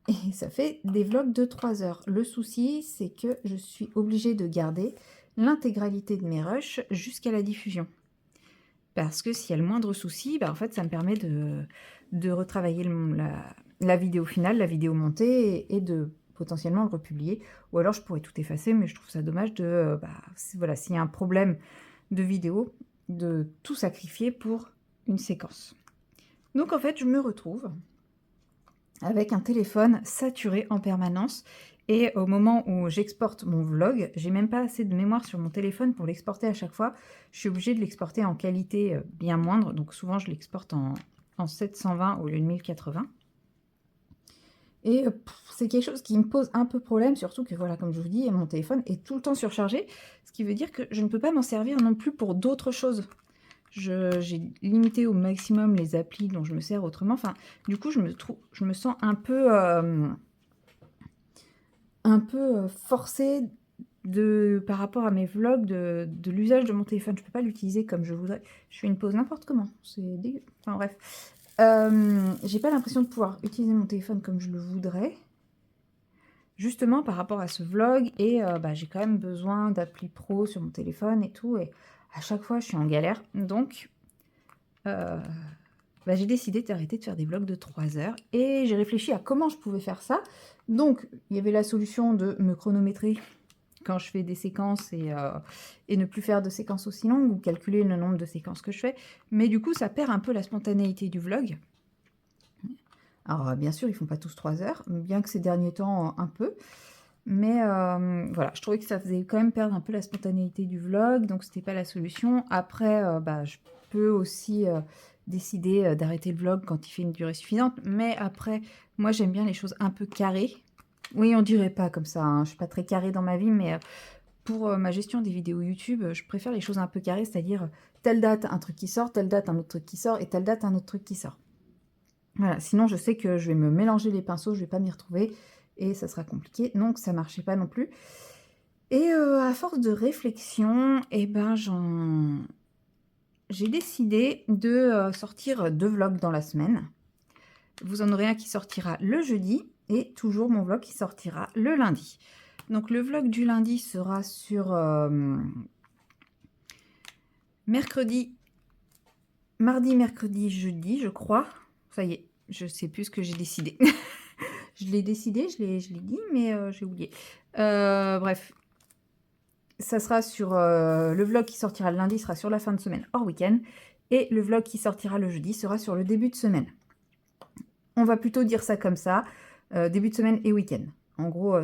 et ça fait des vlogs de 3 heures. Le souci, c'est que je suis obligée de garder l'intégralité de mes rushs jusqu'à la diffusion. Parce que s'il y a le moindre souci, bah, en fait, ça me permet de retravailler la vidéo finale, la vidéo montée et de potentiellement le republier. Ou alors, je pourrais tout effacer, mais je trouve ça dommage de, voilà, s'il y a un problème de vidéo, de tout sacrifier pour une séquence. Donc, en fait, je me retrouve avec un téléphone saturé en permanence. Et au moment où j'exporte mon vlog, j'ai même pas assez de mémoire sur mon téléphone pour l'exporter à chaque fois. Je suis obligée de l'exporter en qualité bien moindre. Donc souvent, je l'exporte en 720 au lieu de 1080. Et c'est quelque chose qui me pose un peu problème, surtout que voilà, comme je vous dis, mon téléphone est tout le temps surchargé, ce qui veut dire que je ne peux pas m'en servir non plus pour d'autres choses. J'ai limité au maximum les applis dont je me sers autrement. Enfin, du coup, je me sens un peu forcée par rapport à mes vlogs, de l'usage de mon téléphone. Je peux pas l'utiliser comme je voudrais. Je fais une pause n'importe comment. C'est dégueu. Enfin bref. J'ai pas l'impression de pouvoir utiliser mon téléphone comme je le voudrais. Justement par rapport à ce vlog. Et j'ai quand même besoin d'appli pro sur mon téléphone et tout. Et à chaque fois, je suis en galère. Donc, j'ai décidé d'arrêter de faire des vlogs de 3 heures. Et j'ai réfléchi à comment je pouvais faire ça. Donc, il y avait la solution de me chronométrer quand je fais des séquences et ne plus faire de séquences aussi longues ou calculer le nombre de séquences que je fais. Mais du coup, ça perd un peu la spontanéité du vlog. Alors, bien sûr, ils font pas tous 3 heures, bien que ces derniers temps, un peu. Mais voilà, je trouvais que ça faisait quand même perdre un peu la spontanéité du vlog, donc c'était pas la solution. Après, je peux aussi décider d'arrêter le vlog quand il fait une durée suffisante. Mais après, moi, j'aime bien les choses un peu carrées. Oui, on dirait pas comme ça, hein. Je suis pas très carrée dans ma vie, mais pour ma gestion des vidéos YouTube, je préfère les choses un peu carrées, c'est-à-dire telle date, un truc qui sort, telle date, un autre truc qui sort, et telle date, un autre truc qui sort. Voilà, sinon je sais que je vais me mélanger les pinceaux, je vais pas m'y retrouver, et ça sera compliqué, donc ça marchait pas non plus. Et à force de réflexion, j'ai décidé de sortir 2 vlogs dans la semaine. Vous en aurez un qui sortira le jeudi, et toujours mon vlog qui sortira le lundi. Donc le vlog du lundi sera sur mardi, mercredi, jeudi, je crois. Ça y est, je sais plus ce que j'ai décidé. Je l'ai décidé, je l'ai dit, mais j'ai oublié. Bref, ça sera sur le vlog qui sortira le lundi sera sur la fin de semaine hors week-end, et le vlog qui sortira le jeudi sera sur le début de semaine. On va plutôt dire ça comme ça, début de semaine et week-end. En gros,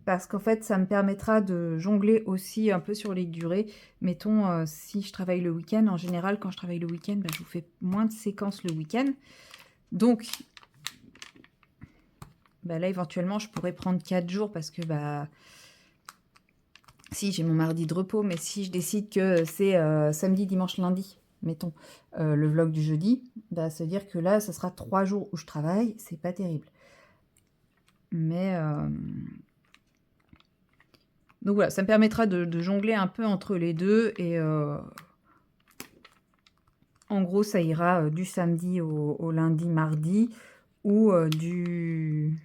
parce qu'en fait, ça me permettra de jongler aussi un peu sur les durées. Mettons, si je travaille le week-end, en général, quand je travaille le week-end, je vous fais moins de séquences le week-end. Donc, là, éventuellement, je pourrais prendre 4 jours parce que, si j'ai mon mardi de repos, mais si je décide que c'est samedi, dimanche, lundi, mettons, le vlog du jeudi, ça veut dire que là, ça sera 3 jours où je travaille, c'est pas terrible. Mais donc voilà, ça me permettra de jongler un peu entre les deux, et en gros, ça ira du samedi au lundi, mardi, ou du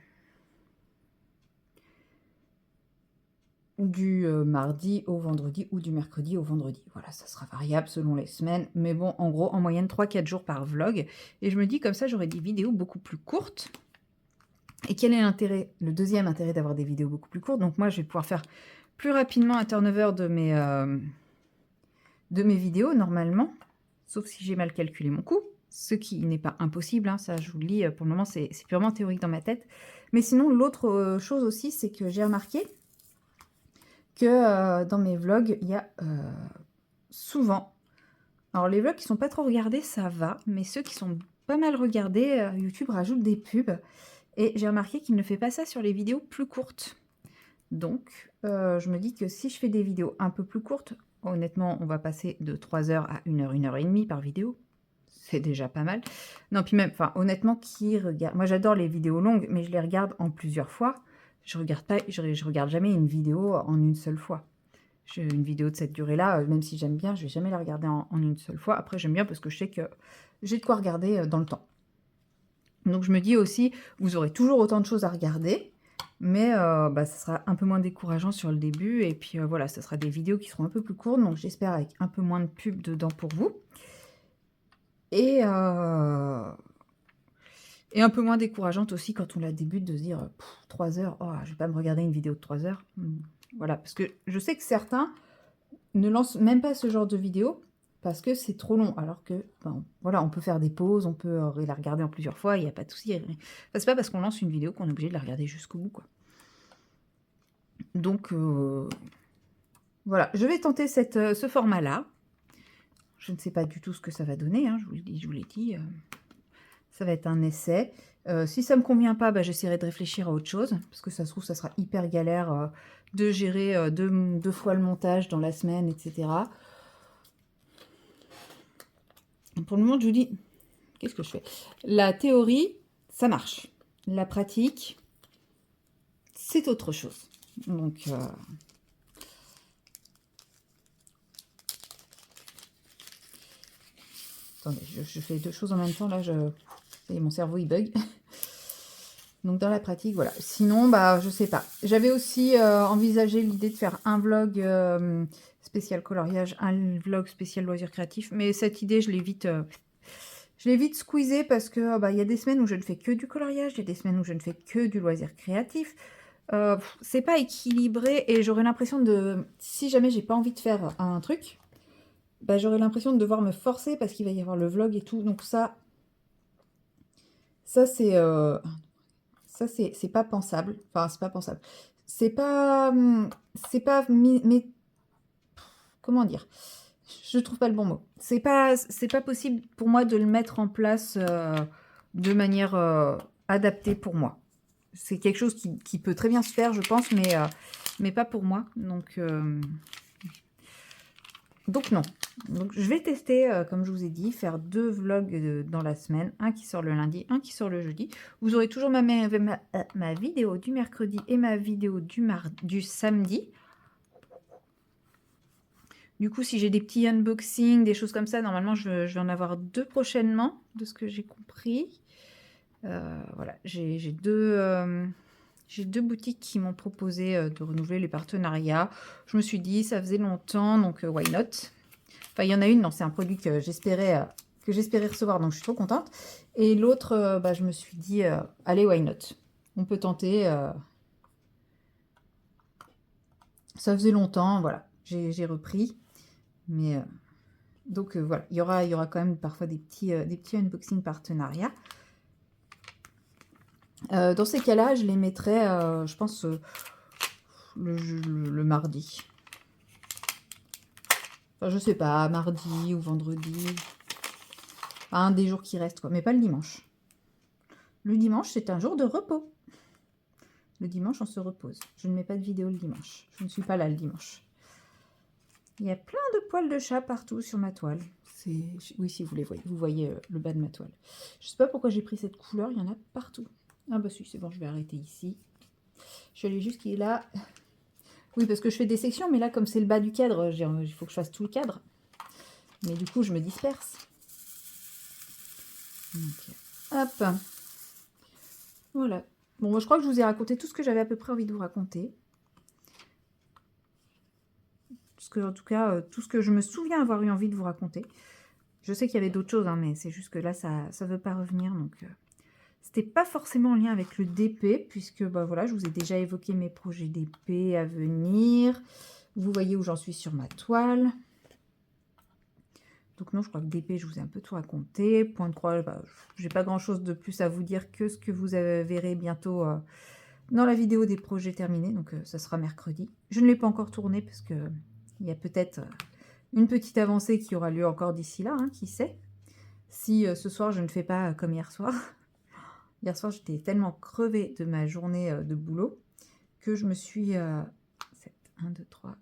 mardi au vendredi, ou du mercredi au vendredi. Voilà, ça sera variable selon les semaines. Mais bon, en gros, en moyenne, 3-4 jours par vlog. Et je me dis, comme ça, j'aurai des vidéos beaucoup plus courtes. Et quel est l'intérêt, le deuxième intérêt d'avoir des vidéos beaucoup plus courtes? Donc moi, je vais pouvoir faire plus rapidement un turnover de mes vidéos, normalement. Sauf si j'ai mal calculé mon coût. Ce qui n'est pas impossible, hein, ça je vous le dis, pour le moment, c'est purement théorique dans ma tête. Mais sinon, l'autre chose aussi, c'est que j'ai remarqué que dans mes vlogs, il y a souvent... Alors les vlogs qui sont pas trop regardés, ça va, mais ceux qui sont pas mal regardés, YouTube rajoute des pubs. Et j'ai remarqué qu'il ne fait pas ça sur les vidéos plus courtes. Donc, je me dis que si je fais des vidéos un peu plus courtes, honnêtement, on va passer de 3 heures à 1 heure, 1 heure et demie par vidéo. C'est déjà pas mal. Non, puis même, enfin, honnêtement, qui regarde... Moi, j'adore les vidéos longues, mais je les regarde en plusieurs fois. Je regarde jamais une vidéo en une seule fois. Une vidéo de cette durée-là, même si j'aime bien, je vais jamais la regarder en une seule fois. Après, j'aime bien parce que je sais que j'ai de quoi regarder dans le temps. Donc, je me dis aussi, vous aurez toujours autant de choses à regarder, mais ça sera un peu moins décourageant sur le début. Et puis, voilà, ce sera des vidéos qui seront un peu plus courtes, donc j'espère avec un peu moins de pub dedans pour vous. Et un peu moins décourageante aussi quand on la débute de se dire 3 heures, oh, je vais pas me regarder une vidéo de 3 heures. Voilà, parce que je sais que certains ne lancent même pas ce genre de vidéo parce que c'est trop long. Alors que, voilà, on peut faire des pauses, on peut la regarder en plusieurs fois, il n'y a pas de souci. Enfin, c'est pas parce qu'on lance une vidéo qu'on est obligé de la regarder jusqu'au bout, quoi. Donc, voilà, je vais tenter ce format-là. Je ne sais pas du tout ce que ça va donner, hein, je vous l'ai dit. Ça va être un essai. Si ça ne me convient pas, j'essaierai de réfléchir à autre chose. Parce que ça se trouve, ça sera hyper galère de gérer deux fois le montage dans la semaine, etc. Pour le moment, je vous dis, qu'est-ce que je fais? La théorie, ça marche. La pratique, c'est autre chose. Donc, Attendez, je fais deux choses en même temps, là, ça y est, mon cerveau, il bug. Donc, dans la pratique, voilà. Sinon, bah, je sais pas. J'avais aussi envisagé l'idée de faire un vlog spécial coloriage, un vlog spécial loisirs créatifs, mais cette idée, je l'ai vite squeezée parce que bah, y a des semaines où je ne fais que du coloriage, il y a des semaines où je ne fais que du loisir créatif. C'est pas équilibré et j'aurais l'impression de... Si jamais j'ai pas envie de faire un truc, bah, j'aurais l'impression de devoir me forcer parce qu'il va y avoir le vlog et tout. Donc ça c'est... ça, c'est pas pensable. Enfin, c'est pas pensable. C'est pas... mais comment dire? Je trouve pas le bon mot. C'est pas possible pour moi de le mettre en place de manière adaptée pour moi. C'est quelque chose qui peut très bien se faire, je pense, mais pas pour moi. Donc non. Donc je vais tester, comme je vous ai dit, faire 2 vlogs dans la semaine. Un qui sort le lundi, un qui sort le jeudi. Vous aurez toujours ma vidéo du mercredi et ma vidéo du samedi. Du coup, si j'ai des petits unboxings, des choses comme ça, normalement, je vais en avoir 2 prochainement, de ce que j'ai compris. Voilà, j'ai deux boutiques qui m'ont proposé de renouveler les partenariats. Je me suis dit, ça faisait longtemps, donc why not? Enfin, il y en a une, non, c'est un produit que j'espérais recevoir, donc je suis trop contente. Et l'autre, bah, je me suis dit, allez, why not? On peut tenter. Ça faisait longtemps, voilà, j'ai repris. Mais donc voilà, il y aura quand même parfois des petits unboxing partenariats. Dans ces cas-là, je les mettrai, je pense, le mardi. Enfin, je sais pas, mardi ou vendredi. Un des jours qui restent, quoi. Mais pas le dimanche. Le dimanche, c'est un jour de repos. Le dimanche, on se repose. Je ne mets pas de vidéo le dimanche. Je ne suis pas là le dimanche. Il y a plein de poils de chat partout sur ma toile. Oui, si vous les voyez. Vous voyez le bas de ma toile. Je sais pas pourquoi j'ai pris cette couleur. Il y en a partout. Ah bah si, c'est bon, je vais arrêter ici. Je suis allée jusqu'il est là. Oui, parce que je fais des sections, mais là, comme c'est le bas du cadre, il faut que je fasse tout le cadre. Mais du coup, je me disperse. Donc, hop. Voilà. Bon, moi, je crois que je vous ai raconté tout ce que j'avais à peu près envie de vous raconter. En tout cas, tout ce que je me souviens avoir eu envie de vous raconter. Je sais qu'il y avait d'autres choses, hein, mais c'est juste que là, ça ne veut pas revenir. Donc, c'était pas forcément en lien avec le DP, puisque bah, voilà, je vous ai déjà évoqué mes projets DP à venir. Vous voyez où j'en suis sur ma toile. Donc non, je crois que DP, je vous ai un peu tout raconté. Point de croix, bah, j'ai pas grand-chose de plus à vous dire que ce que vous verrez bientôt dans la vidéo des projets terminés. Donc ça sera mercredi. Je ne l'ai pas encore tourné parce que il y a peut-être une petite avancée qui aura lieu encore d'ici là, hein, qui sait. Si ce soir, je ne fais pas comme hier soir. Hier soir, j'étais tellement crevée de ma journée de boulot que je me suis... 1, 2, 3,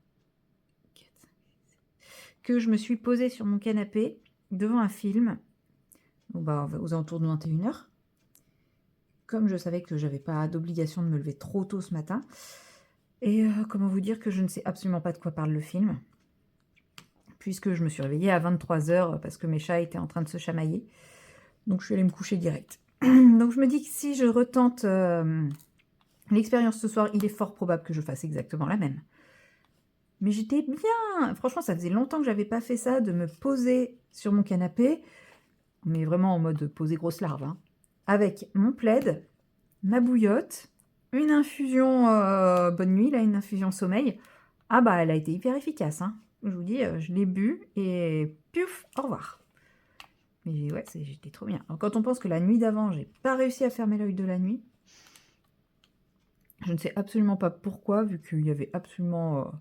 4, 5, 6, que je me suis posée sur mon canapé devant un film bah, aux alentours de 21h. Comme je savais que j'avais pas d'obligation de me lever trop tôt ce matin. Et comment vous dire que je ne sais absolument pas de quoi parle le film. Puisque je me suis réveillée à 23h parce que mes chats étaient en train de se chamailler. Donc je suis allée me coucher direct. Donc je me dis que si je retente l'expérience ce soir, il est fort probable que je fasse exactement la même. Mais j'étais bien. Franchement, ça faisait longtemps que j'avais pas fait ça, de me poser sur mon canapé. Mais vraiment en mode poser grosse larve. Hein, avec mon plaid, ma bouillotte, une infusion bonne nuit, là, une infusion sommeil. Ah bah, elle a été hyper efficace. Hein. Je vous dis, je l'ai bu et piouf, au revoir. Mais ouais, j'étais trop bien. Alors, quand on pense que la nuit d'avant, j'ai pas réussi à fermer l'œil de la nuit, je ne sais absolument pas pourquoi, vu qu'il y avait absolument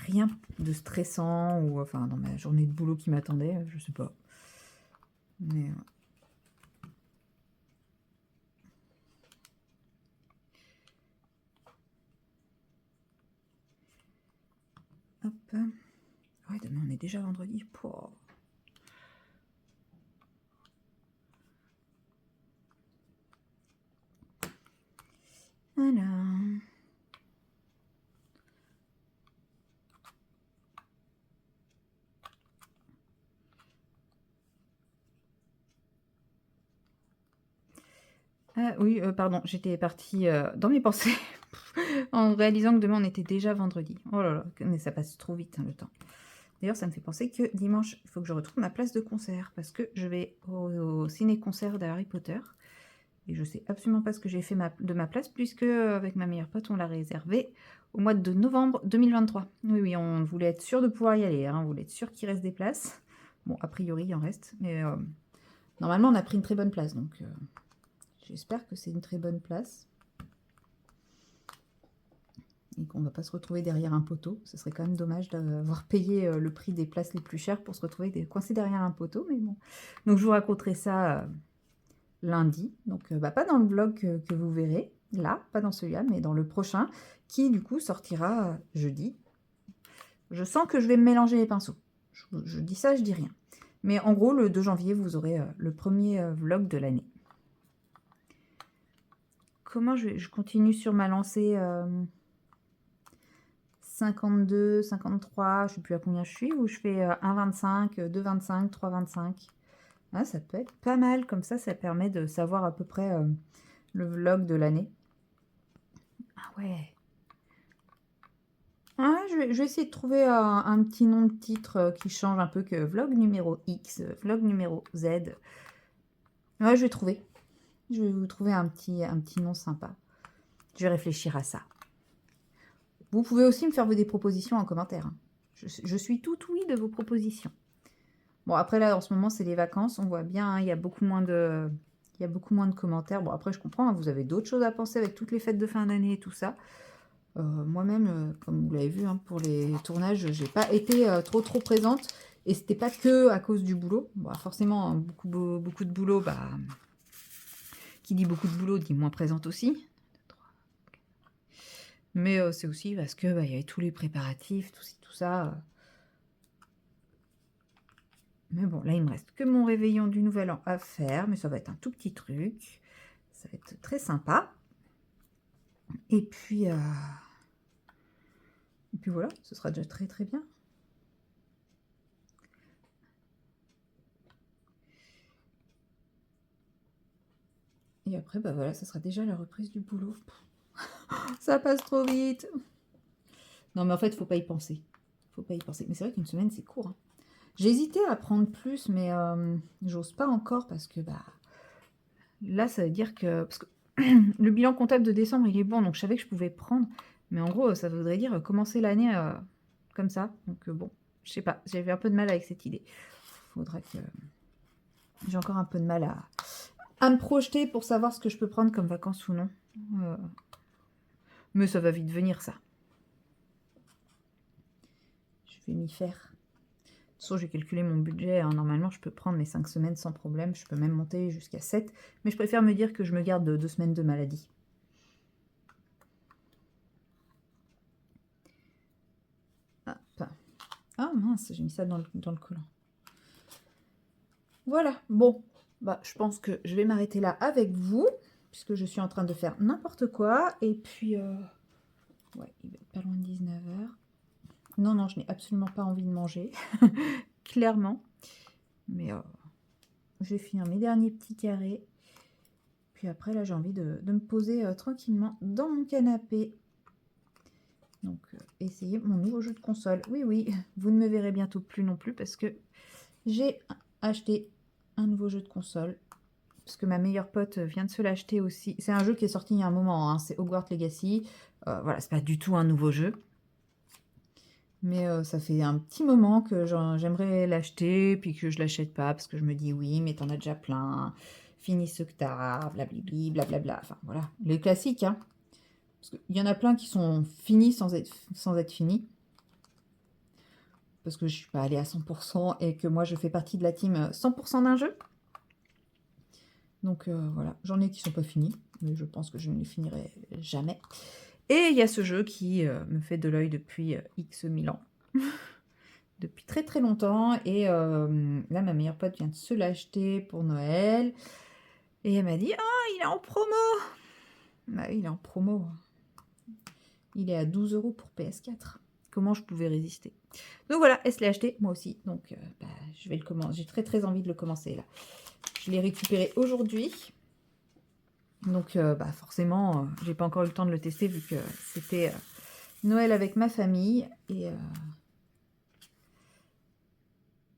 rien de stressant ou enfin dans ma journée de boulot qui m'attendait, je sais pas. Mais hop. Ouais, demain on est déjà vendredi. Pouah. Voilà. Ah oui, pardon, j'étais partie, dans mes pensées en réalisant que demain on était déjà vendredi. Oh là là, mais ça passe trop vite, hein, le temps. D'ailleurs, ça me fait penser que dimanche, il faut que je retrouve ma place de concert parce que je vais au ciné-concert d'Harry Potter et je sais absolument pas ce que j'ai fait de ma place puisque, avec ma meilleure pote, on l'a réservée au mois de novembre 2023. Oui, oui, on voulait être sûr de pouvoir y aller, hein, on voulait être sûr qu'il reste des places. Bon, a priori, il en reste, mais normalement, on a pris une très bonne place, donc j'espère que c'est une très bonne place et qu'on va pas se retrouver derrière un poteau. Ce serait quand même dommage d'avoir payé le prix des places les plus chères pour se retrouver coincé derrière un poteau, mais bon. Donc je vous raconterai ça lundi. Donc pas dans le vlog que vous verrez, là, pas dans celui-là, mais dans le prochain, qui du coup sortira jeudi. Je sens que je vais me mélanger les pinceaux. Je dis ça, je dis rien. Mais en gros, le 2 janvier, vous aurez le premier vlog de l'année. Comment je continue sur ma lancée 52, 53, je sais plus à combien je suis, ou je fais 1,25, 2,25, 3,25. Ah, ça peut être pas mal, comme ça permet de savoir à peu près le vlog de l'année. Ah ouais. Ah, je vais essayer de trouver un petit nom de titre qui change un peu que vlog numéro X, vlog numéro Z. Ouais, je vais trouver. Je vais vous trouver un petit nom sympa. Je vais réfléchir à ça. Vous pouvez aussi me faire des propositions en commentaire, hein. Je suis tout oui de vos propositions. Bon, après, là, en ce moment, c'est les vacances. On voit bien, hein, il y a beaucoup moins de commentaires. Bon, après, je comprends, hein, vous avez d'autres choses à penser avec toutes les fêtes de fin d'année et tout ça. Moi-même, comme vous l'avez vu, hein, pour les tournages, j'ai pas été trop présente. Et c'était pas que à cause du boulot. Bon, forcément, hein, beaucoup de boulot, bah, qui dit beaucoup de boulot, dit moins présente aussi. Mais c'est aussi parce que bah, y avait tous les préparatifs, tout ça. Mais bon, là, il me reste que mon réveillon du Nouvel An à faire. Mais ça va être un tout petit truc. Ça va être très sympa. Et puis voilà, ce sera déjà très très bien. Et après, bah voilà, ça sera déjà la reprise du boulot. Ça passe trop vite. Non, mais en fait, faut pas y penser. Faut pas y penser. Mais c'est vrai qu'une semaine, c'est court, hein. J'ai hésité à prendre plus, mais j'ose pas encore parce que bah là, ça veut dire que... Parce que le bilan comptable de décembre, il est bon, donc je savais que je pouvais prendre. Mais en gros, ça voudrait dire commencer l'année comme ça. Donc bon, je sais pas, j'avais un peu de mal avec cette idée. Faudrait que... J'ai encore un peu de mal à me projeter pour savoir ce que je peux prendre comme vacances ou non. Mais ça va vite venir, ça. Je vais m'y faire. De toute façon, j'ai calculé mon budget, hein. Normalement, je peux prendre mes 5 semaines sans problème. Je peux même monter jusqu'à 7. Mais je préfère me dire que je me garde 2 semaines de maladie. Hop. Ah mince, j'ai mis ça dans le collant. Voilà, bon. Bah, je pense que je vais m'arrêter là avec vous, puisque je suis en train de faire n'importe quoi. Et puis, ouais, il va être pas loin de 19h. Non, non, je n'ai absolument pas envie de manger. Clairement. Mais je vais finir mes derniers petits carrés. Puis après, là, j'ai envie de me poser tranquillement dans mon canapé. Donc, essayer mon nouveau jeu de console. Oui, oui, vous ne me verrez bientôt plus non plus parce que j'ai acheté un nouveau jeu de console. Parce que ma meilleure pote vient de se l'acheter aussi. C'est un jeu qui est sorti il y a un moment, hein, c'est Hogwarts Legacy. Voilà, c'est pas du tout un nouveau jeu. Mais ça fait un petit moment que j'aimerais l'acheter, puis que je l'achète pas, parce que je me dis oui, mais t'en as déjà plein, finis ce que t'as, blablabli, blablabla. Enfin voilà, les classiques, hein. Parce qu'il y en a plein qui sont finis sans être finis. Parce que je suis pas allée à 100% et que moi je fais partie de la team 100% d'un jeu. Donc voilà, j'en ai qui sont pas finis, mais je pense que je ne les finirai jamais. Et il y a ce jeu qui me fait de l'œil depuis X 1000 ans. Depuis très très longtemps. Et là, ma meilleure pote vient de se l'acheter pour Noël. Et elle m'a dit, ah, il est en promo. Bah oui, il est en promo. Il est à 12 € pour PS4. Comment je pouvais résister? Donc voilà, elle se l'est acheté, moi aussi. Donc bah, je vais le commencer. J'ai très très envie de le commencer là. Je l'ai récupéré aujourd'hui. Donc bah, forcément, j'ai pas encore eu le temps de le tester vu que c'était Noël avec ma famille.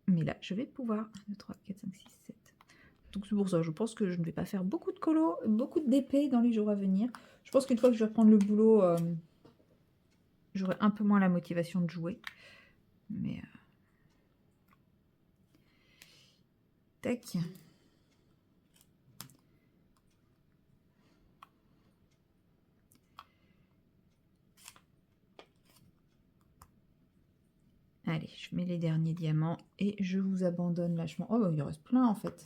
Mais là, je vais pouvoir. 1, 2, 3, 4, 5, 6, 7. Donc c'est pour ça, je pense que je ne vais pas faire beaucoup de colos, beaucoup d'épées dans les jours à venir. Je pense qu'une fois que je vais reprendre le boulot, j'aurai un peu moins la motivation de jouer. Mais tac. Allez, je mets les derniers diamants et je vous abandonne lâchement. Oh, bah, il en reste plein en fait.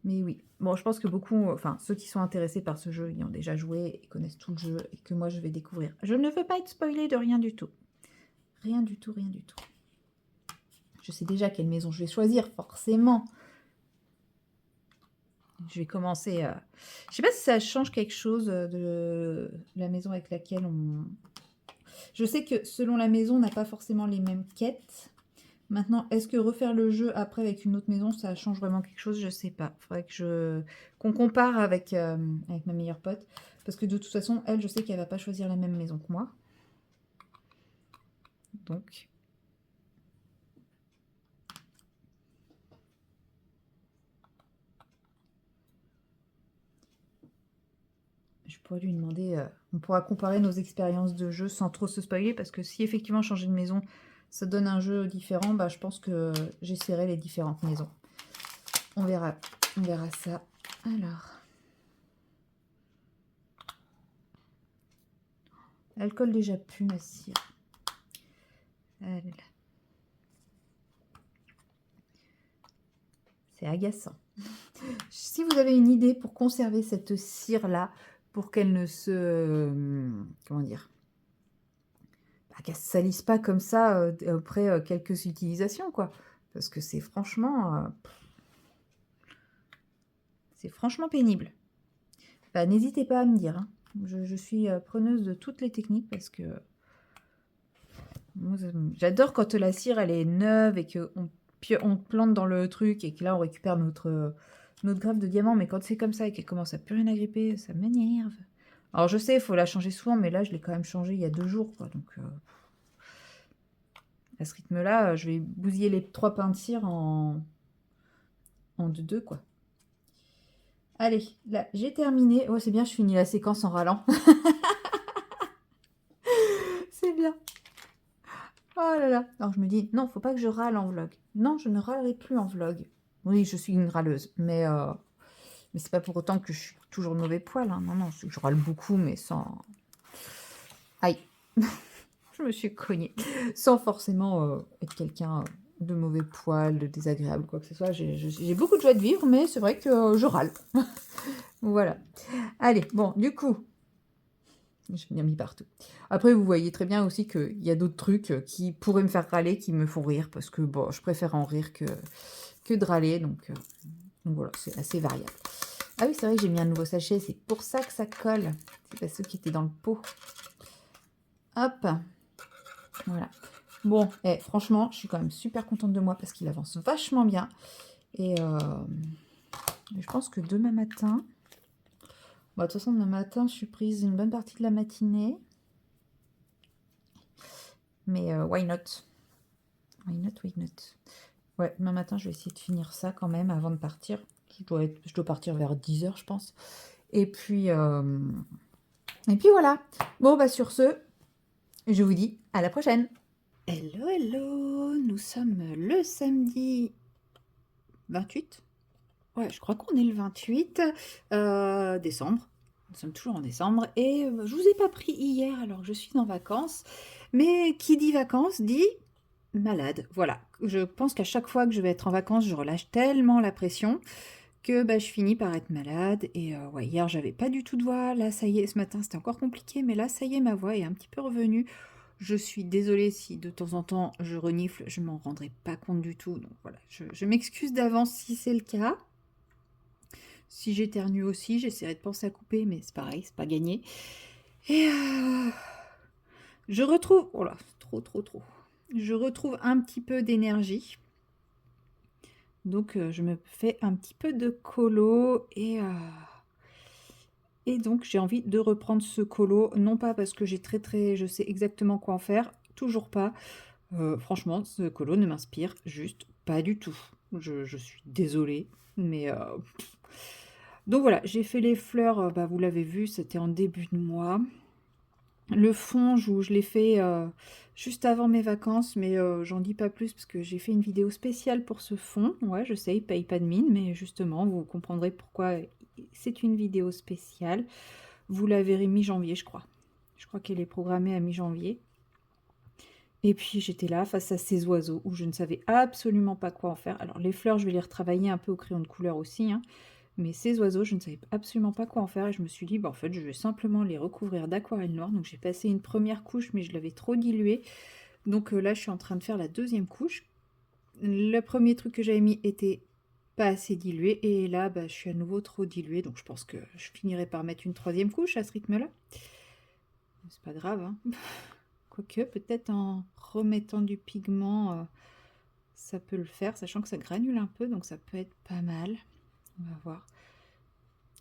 Mais oui. Bon, je pense que beaucoup, enfin, ceux qui sont intéressés par ce jeu, ils ont déjà joué et connaissent tout le jeu et que moi, je vais découvrir. Je ne veux pas être spoilée de rien du tout. Rien du tout, rien du tout. Je sais déjà quelle maison je vais choisir, forcément. Je vais commencer... Je sais pas si ça change quelque chose de la maison avec laquelle on... Je sais que selon la maison, on n'a pas forcément les mêmes quêtes. Maintenant, est-ce que refaire le jeu après avec une autre maison, ça change vraiment quelque chose? Je sais pas. Il faudrait que qu'on compare avec ma meilleure pote. Parce que de toute façon, elle, je sais qu'elle va pas choisir la même maison que moi. Donc... je pourrais lui demander... on pourra comparer nos expériences de jeu sans trop se spoiler. Parce que si effectivement changer de maison, ça donne un jeu différent, bah, je pense que j'essaierai les différentes maisons. On verra ça. Alors... elle colle déjà plus, ma cire. C'est agaçant. Si vous avez une idée pour conserver cette cire-là, pour qu'elle ne se... comment dire, bah, qu'elle ne se salisse pas comme ça après quelques utilisations, quoi. Parce que c'est franchement pénible. Bah, n'hésitez pas à me dire. Hein. Je suis preneuse de toutes les techniques parce que j'adore quand la cire elle est neuve et qu'on plante dans le truc et que là on récupère notre greffe de diamant, mais quand c'est comme ça et qu'elle commence à plus rien à gripper, ça m'énerve. Alors je sais, il faut la changer souvent, mais là je l'ai quand même changée il y a 2 jours, quoi. Donc à ce rythme-là, je vais bousiller les 3 pains de cire en 2, quoi. Allez, là j'ai terminé. Oh c'est bien, je finis la séquence en râlant. C'est bien. Oh là là. Alors je me dis, non, faut pas que je râle en vlog. Non, je ne râlerai plus en vlog. Oui, je suis une râleuse, mais c'est pas pour autant que je suis toujours de mauvais poil. Hein. Non, je râle beaucoup, mais sans... aïe. Je me suis cognée. Sans forcément être quelqu'un de mauvais poil, de désagréable, quoi que ce soit. J'ai beaucoup de joie de vivre, mais c'est vrai que je râle. Voilà. Allez, bon, du coup... je vais mis partout. Après, vous voyez très bien aussi qu'il y a d'autres trucs qui pourraient me faire râler, qui me font rire, parce que bon, je préfère en rire que de râler, donc voilà, c'est assez variable. Ah oui, c'est vrai que j'ai mis un nouveau sachet, c'est pour ça que ça colle. C'est pas ceux qui étaient dans le pot. Hop, voilà. Bon, franchement, je suis quand même super contente de moi parce qu'il avance vachement bien. Et je pense que demain matin... bon, de toute façon, demain matin, je suis prise une bonne partie de la matinée. Mais why not? Why not, why not? Ouais, demain matin, je vais essayer de finir ça quand même avant de partir. Je dois partir vers 10 h, je pense. Et puis voilà. Bon, bah sur ce, je vous dis à la prochaine. Hello, hello. Nous sommes le samedi 28. Ouais, je crois qu'on est le 28 décembre. Nous sommes toujours en décembre. Et je vous ai pas pris hier alors que je suis en vacances. Mais qui dit vacances dit malade. Voilà. Je pense qu'à chaque fois que je vais être en vacances, je relâche tellement la pression que bah, je finis par être malade. Et ouais, hier, j'avais pas du tout de voix. Là, ça y est, ce matin, c'était encore compliqué. Mais là, ça y est, ma voix est un petit peu revenue. Je suis désolée si de temps en temps je renifle. Je m'en rendrai pas compte du tout. Donc voilà, je m'excuse d'avance si c'est le cas. Si j'éternue aussi, j'essaierai de penser à couper. Mais c'est pareil, c'est pas gagné. Et je retrouve... oh là, trop. Je retrouve un petit peu d'énergie. Donc, je me fais un petit peu de colo et Et donc j'ai envie de reprendre ce colo, non pas parce que je sais exactement quoi en faire, toujours pas. Franchement, ce colo ne m'inspire juste pas du tout. Je suis désolée, mais donc voilà, j'ai fait les fleurs, bah, vous l'avez vu, c'était en début de mois. Le fond, je l'ai fait, juste avant mes vacances, mais j'en dis pas plus parce que j'ai fait une vidéo spéciale pour ce fond. Ouais, je sais, il paye pas de mine, mais justement, vous comprendrez pourquoi c'est une vidéo spéciale. Vous la verrez mi-janvier, je crois. Je crois qu'elle est programmée à mi-janvier. Et puis j'étais là face à ces oiseaux où je ne savais absolument pas quoi en faire. Alors les fleurs, je vais les retravailler un peu au crayon de couleur aussi, hein, mais ces oiseaux, je ne savais absolument pas quoi en faire et je me suis dit, bah, en fait, je vais simplement les recouvrir d'aquarelle noire. Donc j'ai passé une première couche, mais je l'avais trop diluée. Donc là, je suis en train de faire la deuxième couche. Le premier truc que j'avais mis était pas assez dilué et là, bah, je suis à nouveau trop diluée. Donc je pense que je finirai par mettre une troisième couche à ce rythme-là. C'est pas grave, hein. Quoique, peut-être en remettant du pigment, ça peut le faire, sachant que ça granule un peu, donc ça peut être pas mal. On va voir.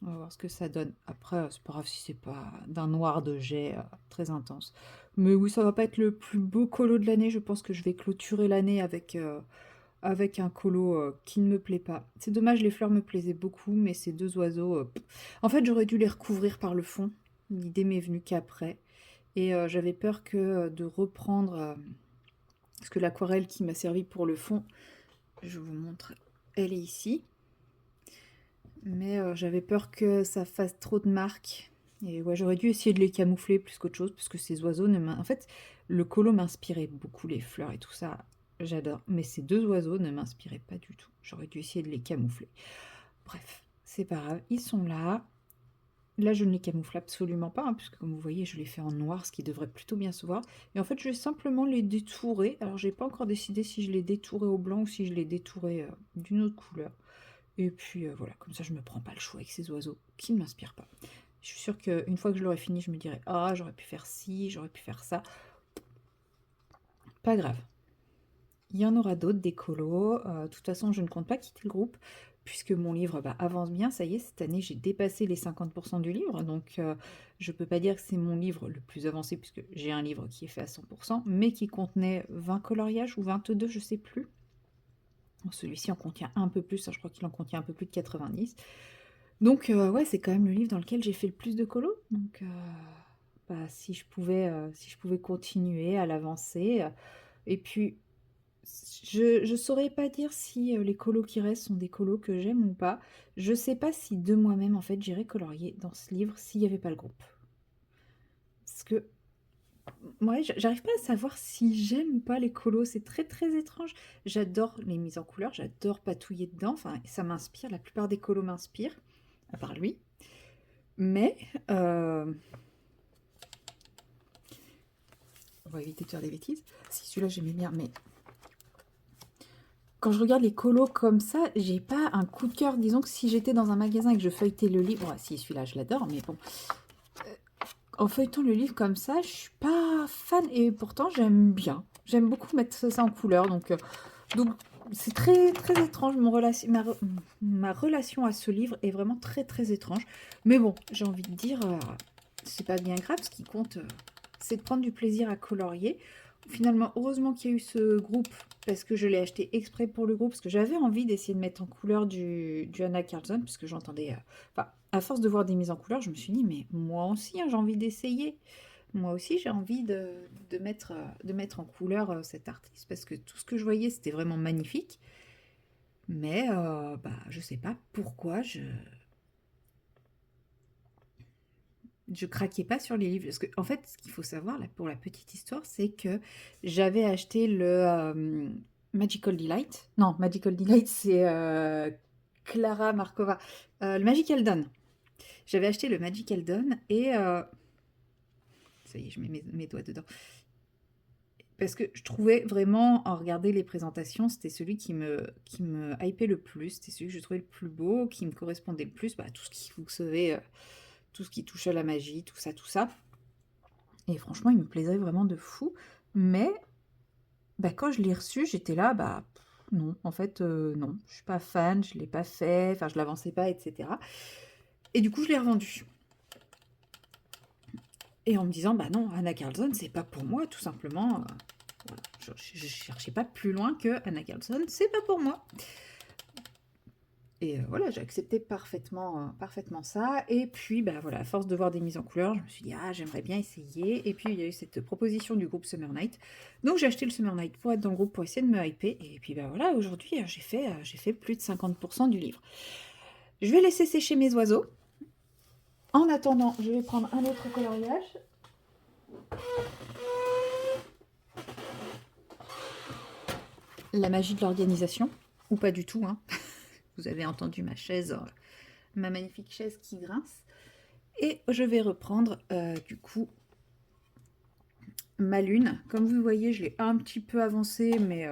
On va voir ce que ça donne. Après, c'est pas grave si c'est pas d'un noir de jet très intense. Mais oui, ça va pas être le plus beau colo de l'année. Je pense que je vais clôturer l'année avec un colo qui ne me plaît pas. C'est dommage, les fleurs me plaisaient beaucoup, mais ces deux oiseaux... En fait, j'aurais dû les recouvrir par le fond. L'idée m'est venue qu'après. Et j'avais peur que de reprendre... parce que l'aquarelle qui m'a servi pour le fond, je vous montre, elle est ici. Mais j'avais peur que ça fasse trop de marques. Et ouais, j'aurais dû essayer de les camoufler plus qu'autre chose, parce que ces oiseaux ne m'in... En fait, le colo m'inspirait beaucoup, les fleurs et tout ça, j'adore. Mais ces deux oiseaux ne m'inspiraient pas du tout. J'aurais dû essayer de les camoufler. Bref, c'est pas grave, ils sont là. Là, je ne les camoufle absolument pas, hein, puisque comme vous voyez, je les fais en noir, ce qui devrait plutôt bien se voir. Et en fait, je vais simplement les détourer. Alors, j'ai pas encore décidé si je les détourais au blanc ou si je les détourais d'une autre couleur. Et puis voilà, comme ça, je me prends pas le choix avec ces oiseaux qui ne m'inspirent pas. Je suis sûre qu'une fois que je l'aurai fini, je me dirai, ah, j'aurais pu faire ci, j'aurais pu faire ça. Pas grave. Il y en aura d'autres, des colos. De toute façon, je ne compte pas quitter le groupe, puisque mon livre avance bien. Ça y est, cette année, j'ai dépassé les 50% du livre. Donc, je ne peux pas dire que c'est mon livre le plus avancé, puisque j'ai un livre qui est fait à 100%, mais qui contenait 20 coloriages ou 22, je ne sais plus. Celui-ci en contient un peu plus, hein, je crois qu'il en contient un peu plus de 90. Donc, ouais, c'est quand même le livre dans lequel j'ai fait le plus de colos. Donc, bah, si je pouvais continuer à l'avancer. Et puis, je saurais pas dire si les colos qui restent sont des colos que j'aime ou pas. Je sais pas si de moi-même, en fait, j'irais colorier dans ce livre s'il n'y avait pas le groupe. Parce que, ouais, j'arrive pas à savoir si j'aime ou pas les colos. C'est très, très étrange. J'adore les mises en couleur, j'adore patouiller dedans. Enfin, ça m'inspire. La plupart des colos m'inspirent, à part lui. Mais, on va éviter de faire des bêtises. Si celui-là, j'aimais bien, mais quand je regarde les colos comme ça, j'ai pas un coup de cœur. Disons que si j'étais dans un magasin et que je feuilletais le livre, ouais, si celui-là je l'adore, mais bon, en feuilletant le livre comme ça, je suis pas fan et pourtant j'aime bien. J'aime beaucoup mettre ça en couleur, donc c'est très très étrange. Ma relation à ce livre est vraiment très très étrange. Mais bon, j'ai envie de dire, c'est pas bien grave. Ce qui compte, c'est de prendre du plaisir à colorier. Finalement, heureusement qu'il y a eu ce groupe, parce que je l'ai acheté exprès pour le groupe, parce que j'avais envie d'essayer de mettre en couleur du Anna Carlson, parce que j'entendais... Enfin, à force de voir des mises en couleur, je me suis dit, mais moi aussi, hein, j'ai envie d'essayer. Moi aussi, j'ai envie de mettre en couleur cet artiste, parce que tout ce que je voyais, c'était vraiment magnifique. Mais, bah, je sais pas pourquoi je craquais pas sur les livres. Parce que, en fait, ce qu'il faut savoir, là, pour la petite histoire, c'est que j'avais acheté le Magical Delight. Non, Magical Delight, c'est Clara Markova. Le Magical Dawn. J'avais acheté le Magical Dawn et... ça y est, je mets mes doigts dedans. Parce que je trouvais vraiment, en regardant les présentations, c'était celui qui me hypait le plus. C'était celui que je trouvais le plus beau, qui me correspondait le plus. Bah, tout ce qui, vous savez, tout ce qui touche à la magie, tout ça, tout ça. Et franchement, il me plaisait vraiment de fou. Mais bah, quand je l'ai reçu, j'étais là, bah non, en fait, non, je suis pas fan, je l'ai pas fait, enfin, je l'avançais pas, etc. Et du coup, je l'ai revendu. Et en me disant: «Bah non, Anna Carlson, c'est pas pour moi, tout simplement». Voilà, je cherchais pas plus loin que Anna Carlson, c'est pas pour moi. Et voilà, j'ai accepté parfaitement ça. Et puis, bah voilà, à force de voir des mises en couleur, je me suis dit: «Ah, j'aimerais bien essayer». Et puis, il y a eu cette proposition du groupe Summer Night. Donc, j'ai acheté le Summer Night pour être dans le groupe, pour essayer de me hyper. Et puis, bah voilà, aujourd'hui, j'ai fait plus de 50% du livre. Je vais laisser sécher mes oiseaux. En attendant, je vais prendre un autre coloriage. La magie de l'organisation, ou pas du tout, hein. Vous avez entendu ma chaise, ma magnifique chaise qui grince. Et je vais reprendre, du coup, ma lune. Comme vous voyez, je l'ai un petit peu avancée, mais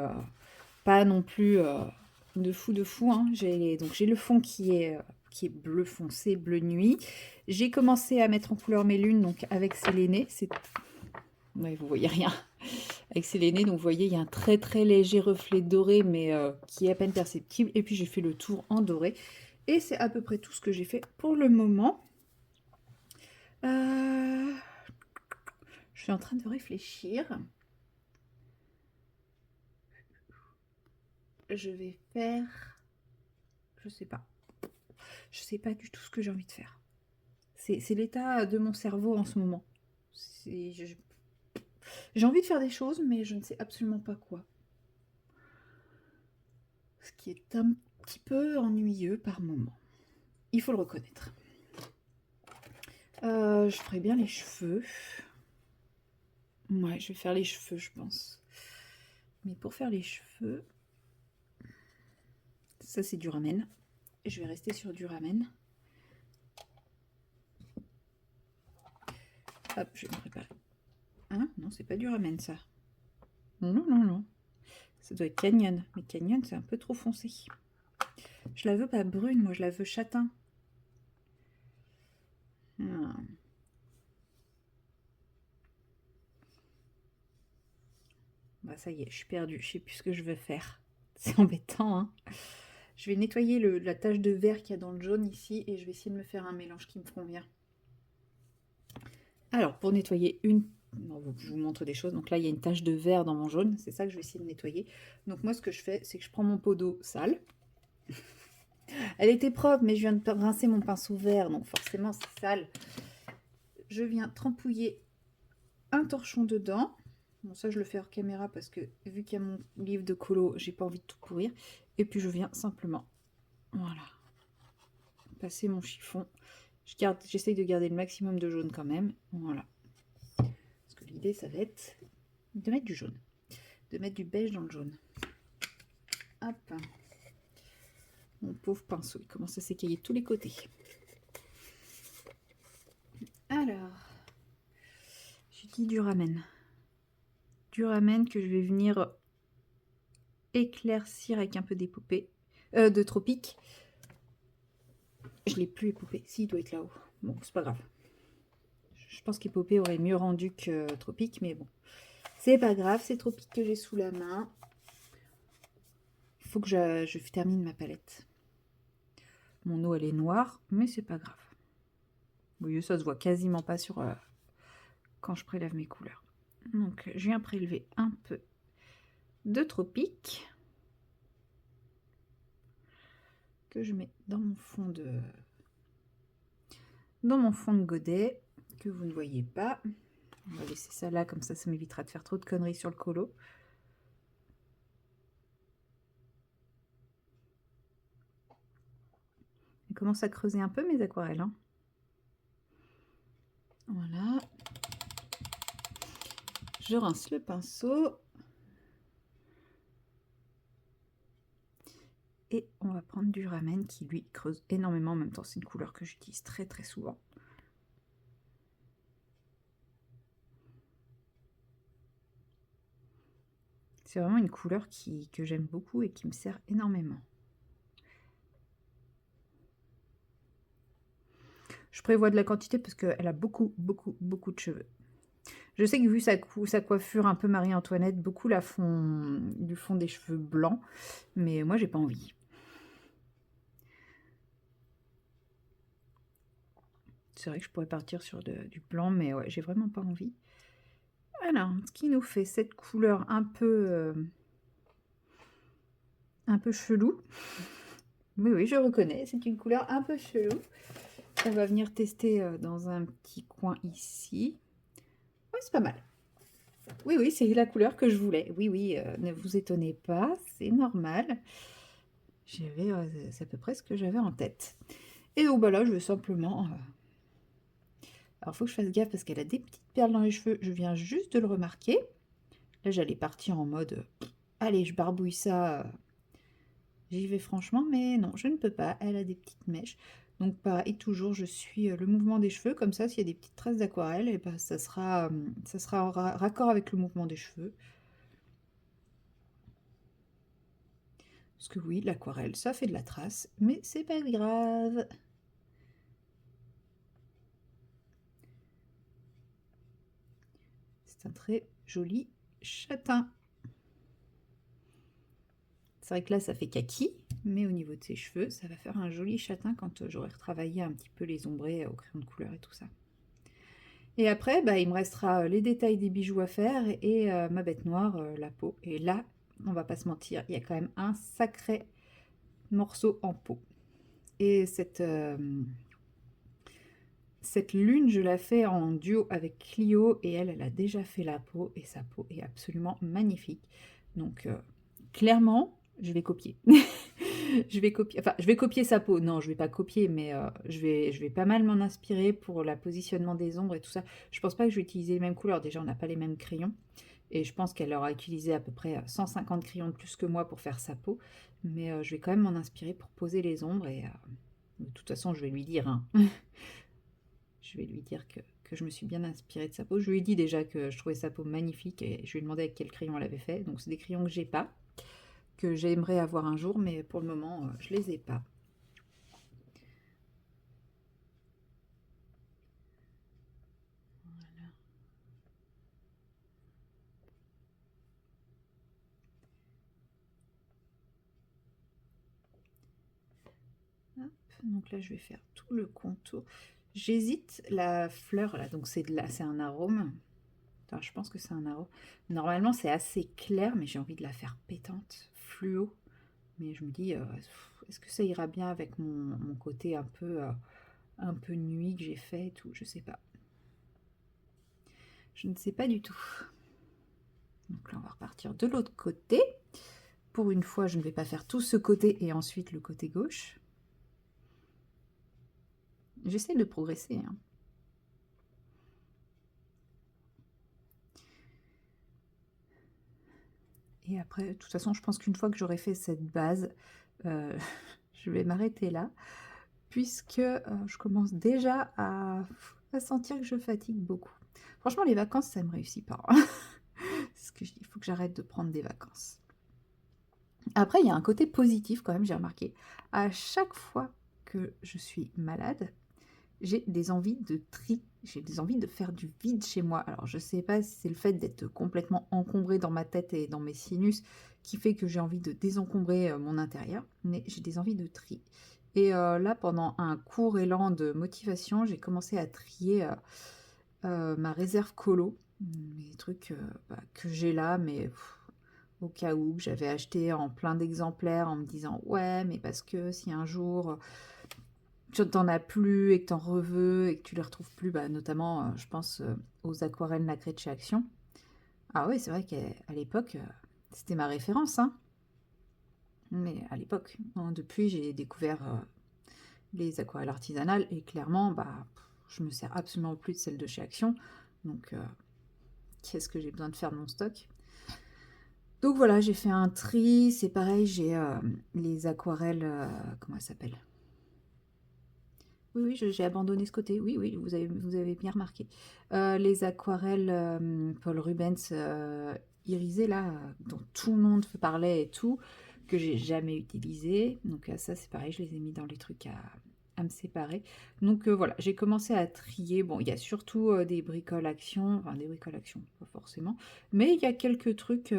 pas non plus de fou, hein. Donc j'ai le fond qui est bleu foncé, bleu nuit. J'ai commencé à mettre en couleur mes lunes, donc avec Séléné. Ouais, vous voyez rien. Avec Séléné, donc vous voyez, il y a un très très léger reflet doré, mais qui est à peine perceptible. Et puis j'ai fait le tour en doré. Et c'est à peu près tout ce que j'ai fait pour le moment. Je suis en train de réfléchir. Je vais faire... Je sais pas. Je sais pas du tout ce que j'ai envie de faire. C'est l'état de mon cerveau en ce moment. J'ai envie de faire des choses, mais je ne sais absolument pas quoi. Ce qui est un petit peu ennuyeux par moment. Il faut le reconnaître. Je ferai bien les cheveux. Ouais, je vais faire les cheveux, je pense. Mais pour faire les cheveux... Ça, c'est du ramen. Je vais rester sur du ramen. Hop, je vais me préparer. Hein? Non, c'est pas du ramen, ça. Non. Ça doit être Canyon. Mais Canyon, c'est un peu trop foncé. Je la veux pas brune, moi, je la veux châtain. Bah, ça y est, je suis perdue. Je sais plus ce que je veux faire. C'est embêtant, hein. Je vais nettoyer la tache de vert qu'il y a dans le jaune ici et je vais essayer de me faire un mélange qui me convient. Alors, pour nettoyer je vous montre des choses. Donc là, il y a une tache de vert dans mon jaune. C'est ça que je vais essayer de nettoyer. Donc moi, ce que je fais, c'est que je prends mon pot d'eau sale. Elle était propre, mais je viens de rincer mon pinceau vert. Donc forcément, c'est sale. Je viens trempouiller un torchon dedans. Bon, ça, je le fais hors caméra parce que vu qu'il y a mon livre de colo, j'ai pas envie de tout pourrir. Et puis, je viens simplement, voilà, passer mon chiffon. J'essaye de garder le maximum de jaune quand même. Voilà. Parce que l'idée, ça va être de mettre du jaune. De mettre du beige dans le jaune. Hop. Mon pauvre pinceau, il commence à s'écailler de tous les côtés. Alors, j'utilise du ramen. Du ramen que je vais venir éclaircir avec un peu d'épopée, de tropique. Je l'ai plus épopée. Si, il doit être là-haut. Bon, c'est pas grave. Je pense qu'épopée aurait mieux rendu que tropique, mais bon. C'est pas grave, c'est tropique que j'ai sous la main. Il faut que je termine ma palette. Mon eau, elle est noire, mais c'est pas grave. Vous voyez, ça se voit quasiment pas sur quand je prélève mes couleurs. Donc, je viens prélever un peu de tropique que je mets dans mon fond de godet que vous ne voyez pas. On va laisser ça là, comme ça m'évitera de faire trop de conneries sur le colo. Je commence à creuser un peu mes aquarelles, hein. Voilà. Je rince le pinceau. Et on va prendre du ramen qui, lui, creuse énormément. En même temps, c'est une couleur que j'utilise très très souvent. C'est vraiment une couleur que j'aime beaucoup et qui me sert énormément. Je prévois de la quantité parce qu'elle a beaucoup de cheveux. Je sais que vu sa coiffure un peu Marie-Antoinette, beaucoup lui font des cheveux blancs, mais moi j'ai pas envie. C'est vrai que je pourrais partir sur du blanc, mais ouais, j'ai vraiment pas envie. Alors, ce qui nous fait cette couleur un peu chelou. Oui, oui, je reconnais, c'est une couleur un peu chelou. On va venir tester dans un petit coin ici. Oui, c'est pas mal. Oui, oui, c'est la couleur que je voulais. Oui, oui, ne vous étonnez pas, c'est normal. C'est à peu près ce que j'avais en tête. Et donc, bah là, je vais simplement... Alors, il faut que je fasse gaffe parce qu'elle a des petites perles dans les cheveux. Je viens juste de le remarquer. Là, j'allais partir en mode... allez, je barbouille ça. J'y vais franchement, mais non, je ne peux pas. Elle a des petites mèches. Donc, pareil, toujours, je suis le mouvement des cheveux. Comme ça, s'il y a des petites traces d'aquarelle, et ben, ça sera en raccord avec le mouvement des cheveux. Parce que oui, l'aquarelle, ça fait de la trace, mais c'est pas grave. C'est un très joli châtain. C'est vrai que là, ça fait kaki, mais au niveau de ses cheveux, ça va faire un joli châtain quand j'aurai retravaillé un petit peu les ombrés au crayon de couleur et tout ça. Et après, bah, il me restera les détails des bijoux à faire et ma bête noire, la peau. Et là, on va pas se mentir, il y a quand même un sacré morceau en peau. Et cette lune, je la fais en duo avec Clio et elle a déjà fait la peau et sa peau est absolument magnifique. Donc, clairement, je vais copier. Je vais copier sa peau. Non, je vais pas copier, mais je vais pas mal m'en inspirer pour le positionnement des ombres et tout ça. Je pense pas que je vais utiliser les mêmes couleurs. Déjà, on n'a pas les mêmes crayons. Et je pense qu'elle aura utilisé à peu près 150 crayons de plus que moi pour faire sa peau. Mais je vais quand même m'en inspirer pour poser les ombres. Et de toute façon, je vais lui dire, hein. Je vais lui dire que je me suis bien inspirée de sa peau. Je lui ai dit déjà que je trouvais sa peau magnifique et je lui ai demandé avec quel crayon elle avait fait. Donc, c'est des crayons que j'ai pas, que j'aimerais avoir un jour, mais pour le moment, je les ai pas. Hop, donc là, je vais faire tout le contour. J'hésite, la fleur là, donc c'est un arôme. Enfin, je pense que c'est un arôme. Normalement, c'est assez clair, mais j'ai envie de la faire pétante, fluo. Mais je me dis, est-ce que ça ira bien avec mon côté un peu nuit que j'ai fait et tout, je sais pas. Je ne sais pas du tout. Donc là, on va repartir de l'autre côté. Pour une fois, je ne vais pas faire tout ce côté et ensuite le côté gauche. J'essaie de progresser, hein. Et après, de toute façon, je pense qu'une fois que j'aurai fait cette base, je vais m'arrêter là, puisque je commence déjà à sentir que je fatigue beaucoup. Franchement, les vacances, ça ne me réussit pas. C'est ce que je dis, il faut que j'arrête de prendre des vacances. Après, il y a un côté positif quand même, j'ai remarqué. À chaque fois que je suis malade, j'ai des envies de tri, j'ai des envies de faire du vide chez moi. Alors, je sais pas si c'est le fait d'être complètement encombré dans ma tête et dans mes sinus qui fait que j'ai envie de désencombrer mon intérieur, mais j'ai des envies de tri. Et là, pendant un court élan de motivation, j'ai commencé à trier ma réserve colo, les trucs que j'ai là, mais au cas où que j'avais acheté en plein d'exemplaires en me disant ouais, mais parce que si un jour tu t'en as plus et que t'en reveux et que tu les retrouves plus, bah, notamment, je pense aux aquarelles nacrées de chez Action. Ah oui, c'est vrai qu'à l'époque, c'était ma référence, hein. Mais à l'époque, hein, depuis, j'ai découvert les aquarelles artisanales et clairement, bah, je me sers absolument plus de celles de chez Action. Donc, qu'est-ce que j'ai besoin de faire de mon stock? Donc voilà, j'ai fait un tri. C'est pareil, j'ai les aquarelles, comment elles s'appellent? Oui, oui, j'ai abandonné ce côté. Oui, oui, vous avez bien remarqué. Les aquarelles Paul Rubens irisées, là, dont tout le monde parlait et tout, que j'ai jamais utilisé. Donc ça, c'est pareil, je les ai mis dans les trucs à me séparer. Donc voilà, j'ai commencé à trier. Bon, il y a surtout des bricoles action, enfin des bricoles action, pas forcément, mais il y a quelques trucs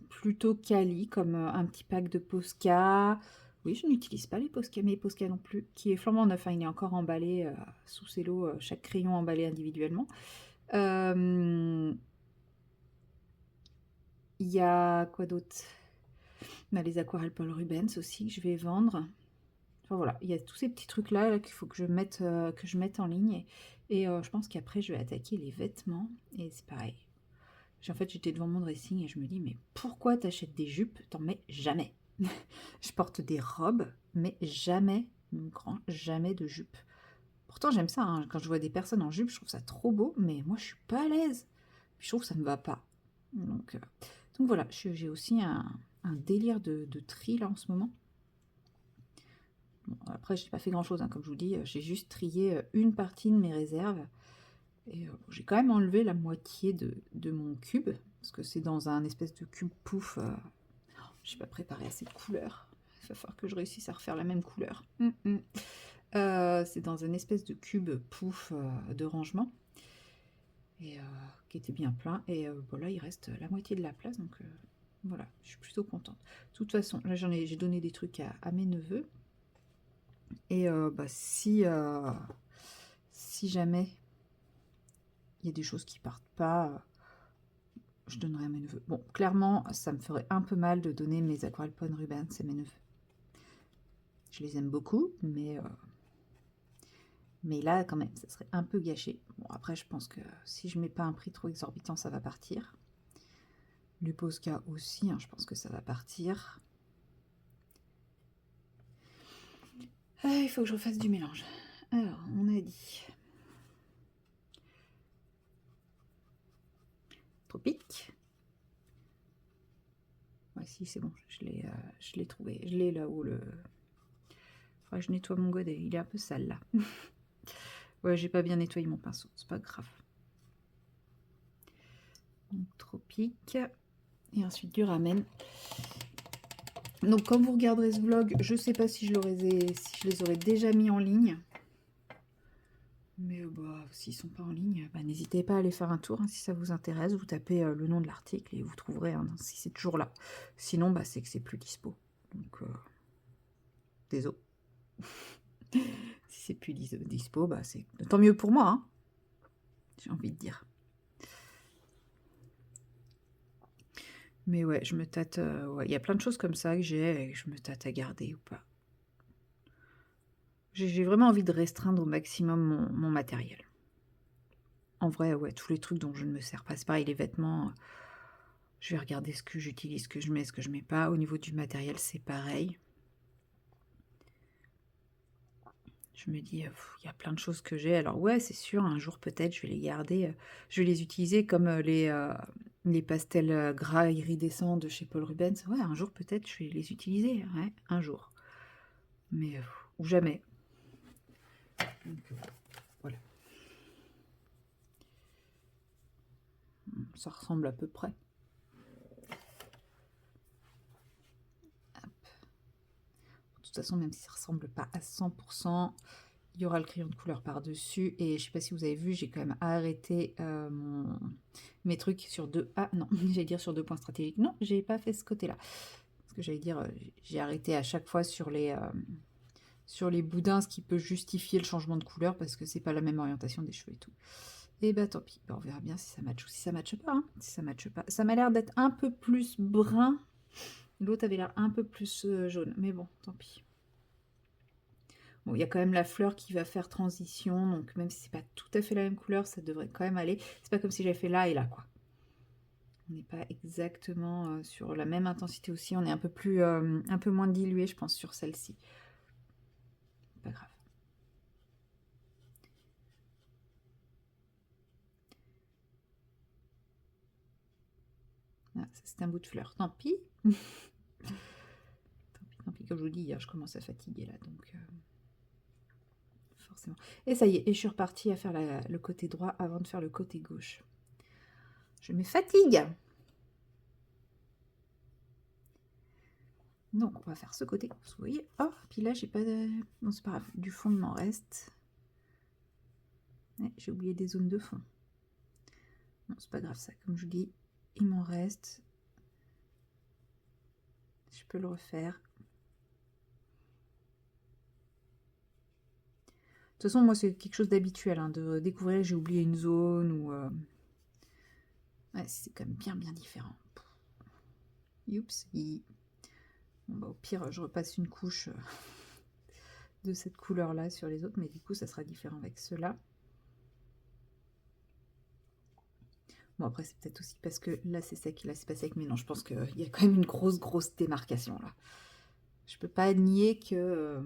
plutôt quali, comme un petit pack de Posca, Oui, je n'utilise pas les Posca, mes Posca non plus, qui est flambant neuf, hein, il est encore emballé sous cello, chaque crayon emballé individuellement. Il y a quoi d'autre? On a les aquarelles Paul Rubens aussi que je vais vendre. Enfin voilà, il y a tous ces petits trucs là, qu'il faut que je mette en ligne. Et je pense qu'après je vais attaquer les vêtements. Et c'est pareil. En fait, j'étais devant mon dressing et je me dis, mais pourquoi t'achètes des jupes? T'en mets jamais. Je porte des robes, mais jamais, jamais de jupe. Pourtant, j'aime ça, hein. Quand je vois des personnes en jupe, je trouve ça trop beau, mais moi, je suis pas à l'aise. Puis je trouve que ça me va pas. Donc voilà, j'ai aussi un délire de tri là en ce moment. Bon, après, j'ai pas fait grand chose, hein, comme je vous dis, j'ai juste trié une partie de mes réserves. Et j'ai quand même enlevé la moitié de mon cube, parce que c'est dans un espèce de cube pouf. Je n'ai pas préparé assez de couleurs. Il va falloir que je réussisse à refaire la même couleur. C'est dans une espèce de cube pouf de rangement, et qui était bien plein. Et voilà, il reste la moitié de la place, donc voilà, je suis plutôt contente. De toute façon, là j'ai donné des trucs à mes neveux. Et si jamais il y a des choses qui partent pas, je donnerai à mes neveux. Bon, clairement, ça me ferait un peu mal de donner mes aquarelles Paul Rubens à mes neveux. Je les aime beaucoup, mais là, quand même, ça serait un peu gâché. Bon, après, je pense que si je mets pas un prix trop exorbitant, ça va partir. Le Posca aussi, hein, je pense que ça va partir. Il faut que je refasse du mélange. Alors, on a dit Tropique. Ouais, si, c'est bon, je l'ai trouvé. Je l'ai là où le... Faudrait que je nettoie mon godet, il est un peu sale là. Ouais, j'ai pas bien nettoyé mon pinceau, c'est pas grave. Donc, Tropique. Et ensuite du ramen. Donc quand vous regarderez ce vlog, je sais pas si je les aurais déjà mis en ligne. Mais s'ils sont pas en ligne, n'hésitez pas à aller faire un tour, hein, si ça vous intéresse. Vous tapez le nom de l'article et vous trouverez, hein, si c'est toujours là. Sinon, c'est que c'est plus dispo. Donc, désolé. Si c'est plus dispo, c'est tant mieux pour moi, hein, j'ai envie de dire. Mais ouais, je me tâte. Il y a plein de choses comme ça que j'ai et je me tâte à garder ou pas. J'ai vraiment envie de restreindre au maximum mon matériel. En vrai, ouais, tous les trucs dont je ne me sers pas. C'est pareil, les vêtements, je vais regarder ce que j'utilise, ce que je mets, ce que je mets pas. Au niveau du matériel, c'est pareil. Je me dis, il y a plein de choses que j'ai. Alors ouais, c'est sûr, un jour peut-être, je vais les garder. Je vais les utiliser comme les pastels gras iridescents de chez Paul Rubens. Ouais, un jour peut-être, je vais les utiliser. Ouais, un jour. Mais, ou jamais. Donc, voilà. Ça ressemble à peu près. Hop. De toute façon, même si ça ne ressemble pas à 100%, il y aura le crayon de couleur par-dessus. Et je ne sais pas si vous avez vu, j'ai quand même arrêté mes trucs sur deux... Ah non, j'allais dire sur 2 points stratégiques. Non, j'ai pas fait ce côté-là. Parce que j'allais dire, j'ai arrêté à chaque fois sur les boudins, ce qui peut justifier le changement de couleur, parce que c'est pas la même orientation des cheveux et tout. Et tant pis, on verra bien si ça matche ou si ça matche pas. Hein. Si ça matche pas. Ça m'a l'air d'être un peu plus brun. L'autre avait l'air un peu plus jaune. Mais bon, tant pis. Bon, il y a quand même la fleur qui va faire transition, donc même si c'est pas tout à fait la même couleur, ça devrait quand même aller. C'est pas comme si j'avais fait là et là, quoi. On n'est pas exactement sur la même intensité aussi. On est un peu moins dilué, je pense, sur celle-ci. Pas grave. Ah, ça c'est un bout de fleur. Tant pis. Tant pis, comme je vous dis, je commence à fatiguer là, donc forcément. Et ça y est, et je suis repartie à faire le côté droit avant de faire le côté gauche. Je me fatigue. Donc, on va faire ce côté. Vous voyez, oh, puis là, j'ai pas de... Non, c'est pas grave, du fond, il m'en reste. Ouais, j'ai oublié des zones de fond. Non, c'est pas grave, ça. Comme je vous dis, il m'en reste. Je peux le refaire. façon, moi, c'est quelque chose d'habituel, hein, de découvrir, j'ai oublié une zone ou... Ouais, c'est quand même bien différent. Youps. Bon, bah, au pire, je repasse une couche de cette couleur-là sur les autres, mais du coup, ça sera différent avec ceux-là. Bon, après, c'est peut-être aussi parce que là, c'est sec, là, c'est pas sec, mais non, je pense qu'il y a quand même une grosse démarcation, là. Je peux pas nier que...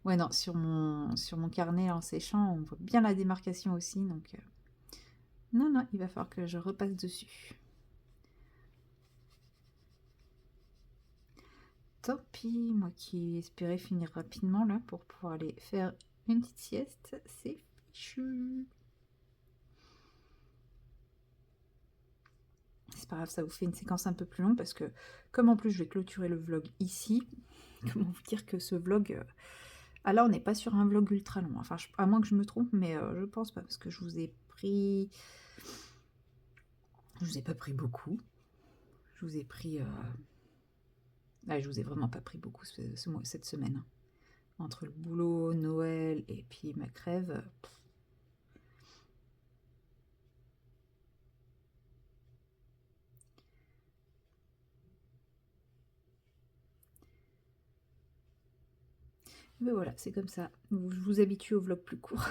Ouais, non, sur mon carnet en séchant, on voit bien la démarcation aussi, donc... Non, il va falloir que je repasse dessus. Tant pis, moi qui espérais finir rapidement, là, pour pouvoir aller faire une petite sieste, c'est fichu. C'est pas grave, ça vous fait une séquence un peu plus longue, parce que, comme en plus je vais clôturer le vlog ici, comment vous dire que ce vlog... Ah là, on n'est pas sur un vlog ultra long, enfin, à moins que je me trompe, mais je pense pas, parce que je vous ai pris... Je vous ai pas pris beaucoup. Je vous ai pris... je vous ai vraiment pas pris beaucoup cette semaine. Entre le boulot, Noël et puis ma crève... Mais voilà, c'est comme ça. Je vous habitue au vlog plus court.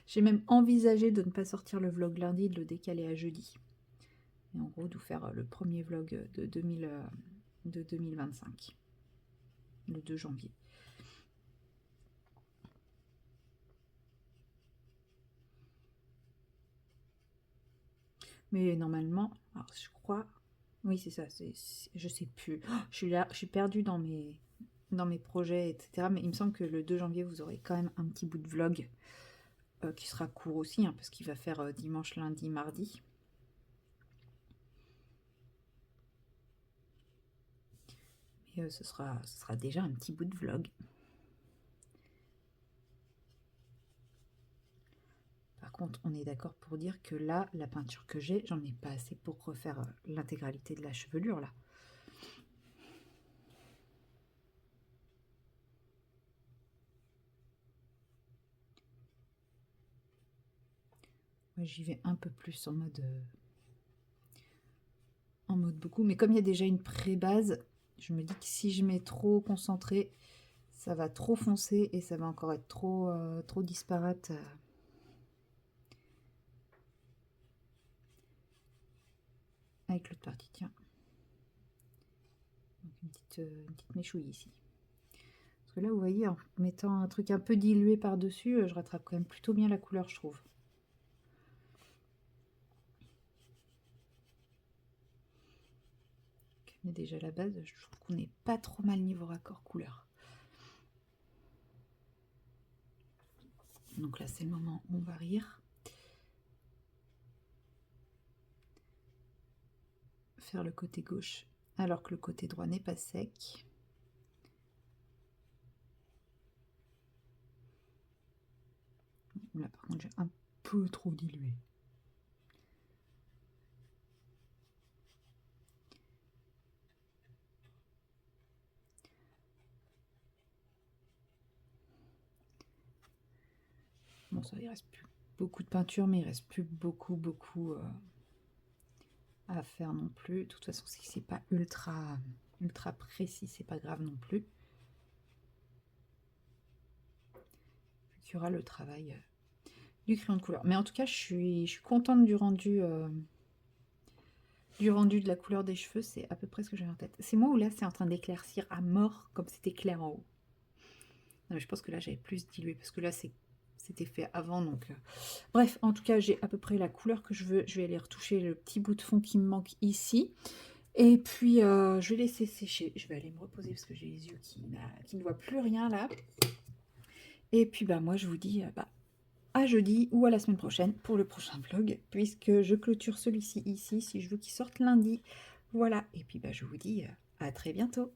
J'ai même envisagé de ne pas sortir le vlog lundi, de le décaler à jeudi. Et en gros, de vous faire le premier vlog de 2025. Le 2 janvier. Mais normalement, alors je crois... Oui, c'est ça. Je sais plus. Oh, je suis là, je suis perdue dans mes projets, etc. Mais il me semble que le 2 janvier, vous aurez quand même un petit bout de vlog qui sera court aussi, hein, parce qu'il va faire dimanche, lundi, mardi. Mais ce sera déjà un petit bout de vlog. Par contre, on est d'accord pour dire que là, la peinture que j'ai, j'en ai pas assez pour refaire l'intégralité de la chevelure, là. Moi, j'y vais un peu plus en mode beaucoup. Mais comme il y a déjà une pré-base, je me dis que si je mets trop concentré, ça va trop foncer et ça va encore être trop disparate. Avec l'autre partie, tiens. Donc une petite mèchouille ici. Parce que là, vous voyez, en mettant un truc un peu dilué par-dessus, je rattrape quand même plutôt bien la couleur, je trouve. On est déjà la base, je trouve qu'on n'est pas trop mal niveau raccord couleur. Donc là, c'est le moment où on va rire. Faire le côté gauche alors que le côté droit n'est pas sec. Là, par contre, j'ai un peu trop dilué. Bon, ça, il reste plus beaucoup de peinture, mais il reste plus beaucoup à faire non plus. De toute façon, si c'est pas ultra précis, c'est pas grave non plus. Il y aura le travail du crayon de couleur. Mais en tout cas, je suis contente du rendu de la couleur des cheveux. C'est à peu près ce que j'avais en tête. C'est moi où là, c'est en train d'éclaircir à mort, comme c'était clair en haut. Non, mais je pense que là, j'avais plus dilué, parce que là, c'était fait avant, donc... Bref, en tout cas, j'ai à peu près la couleur que je veux. Je vais aller retoucher le petit bout de fond qui me manque ici. Et puis, je vais laisser sécher. Je vais aller me reposer, parce que j'ai les yeux qui ne voient plus rien, là. Et puis, bah, moi, je vous dis... à jeudi ou à la semaine prochaine pour le prochain vlog, puisque je clôture celui-ci ici, si je veux qu'il sorte lundi. Voilà, et puis bah, je vous dis à très bientôt.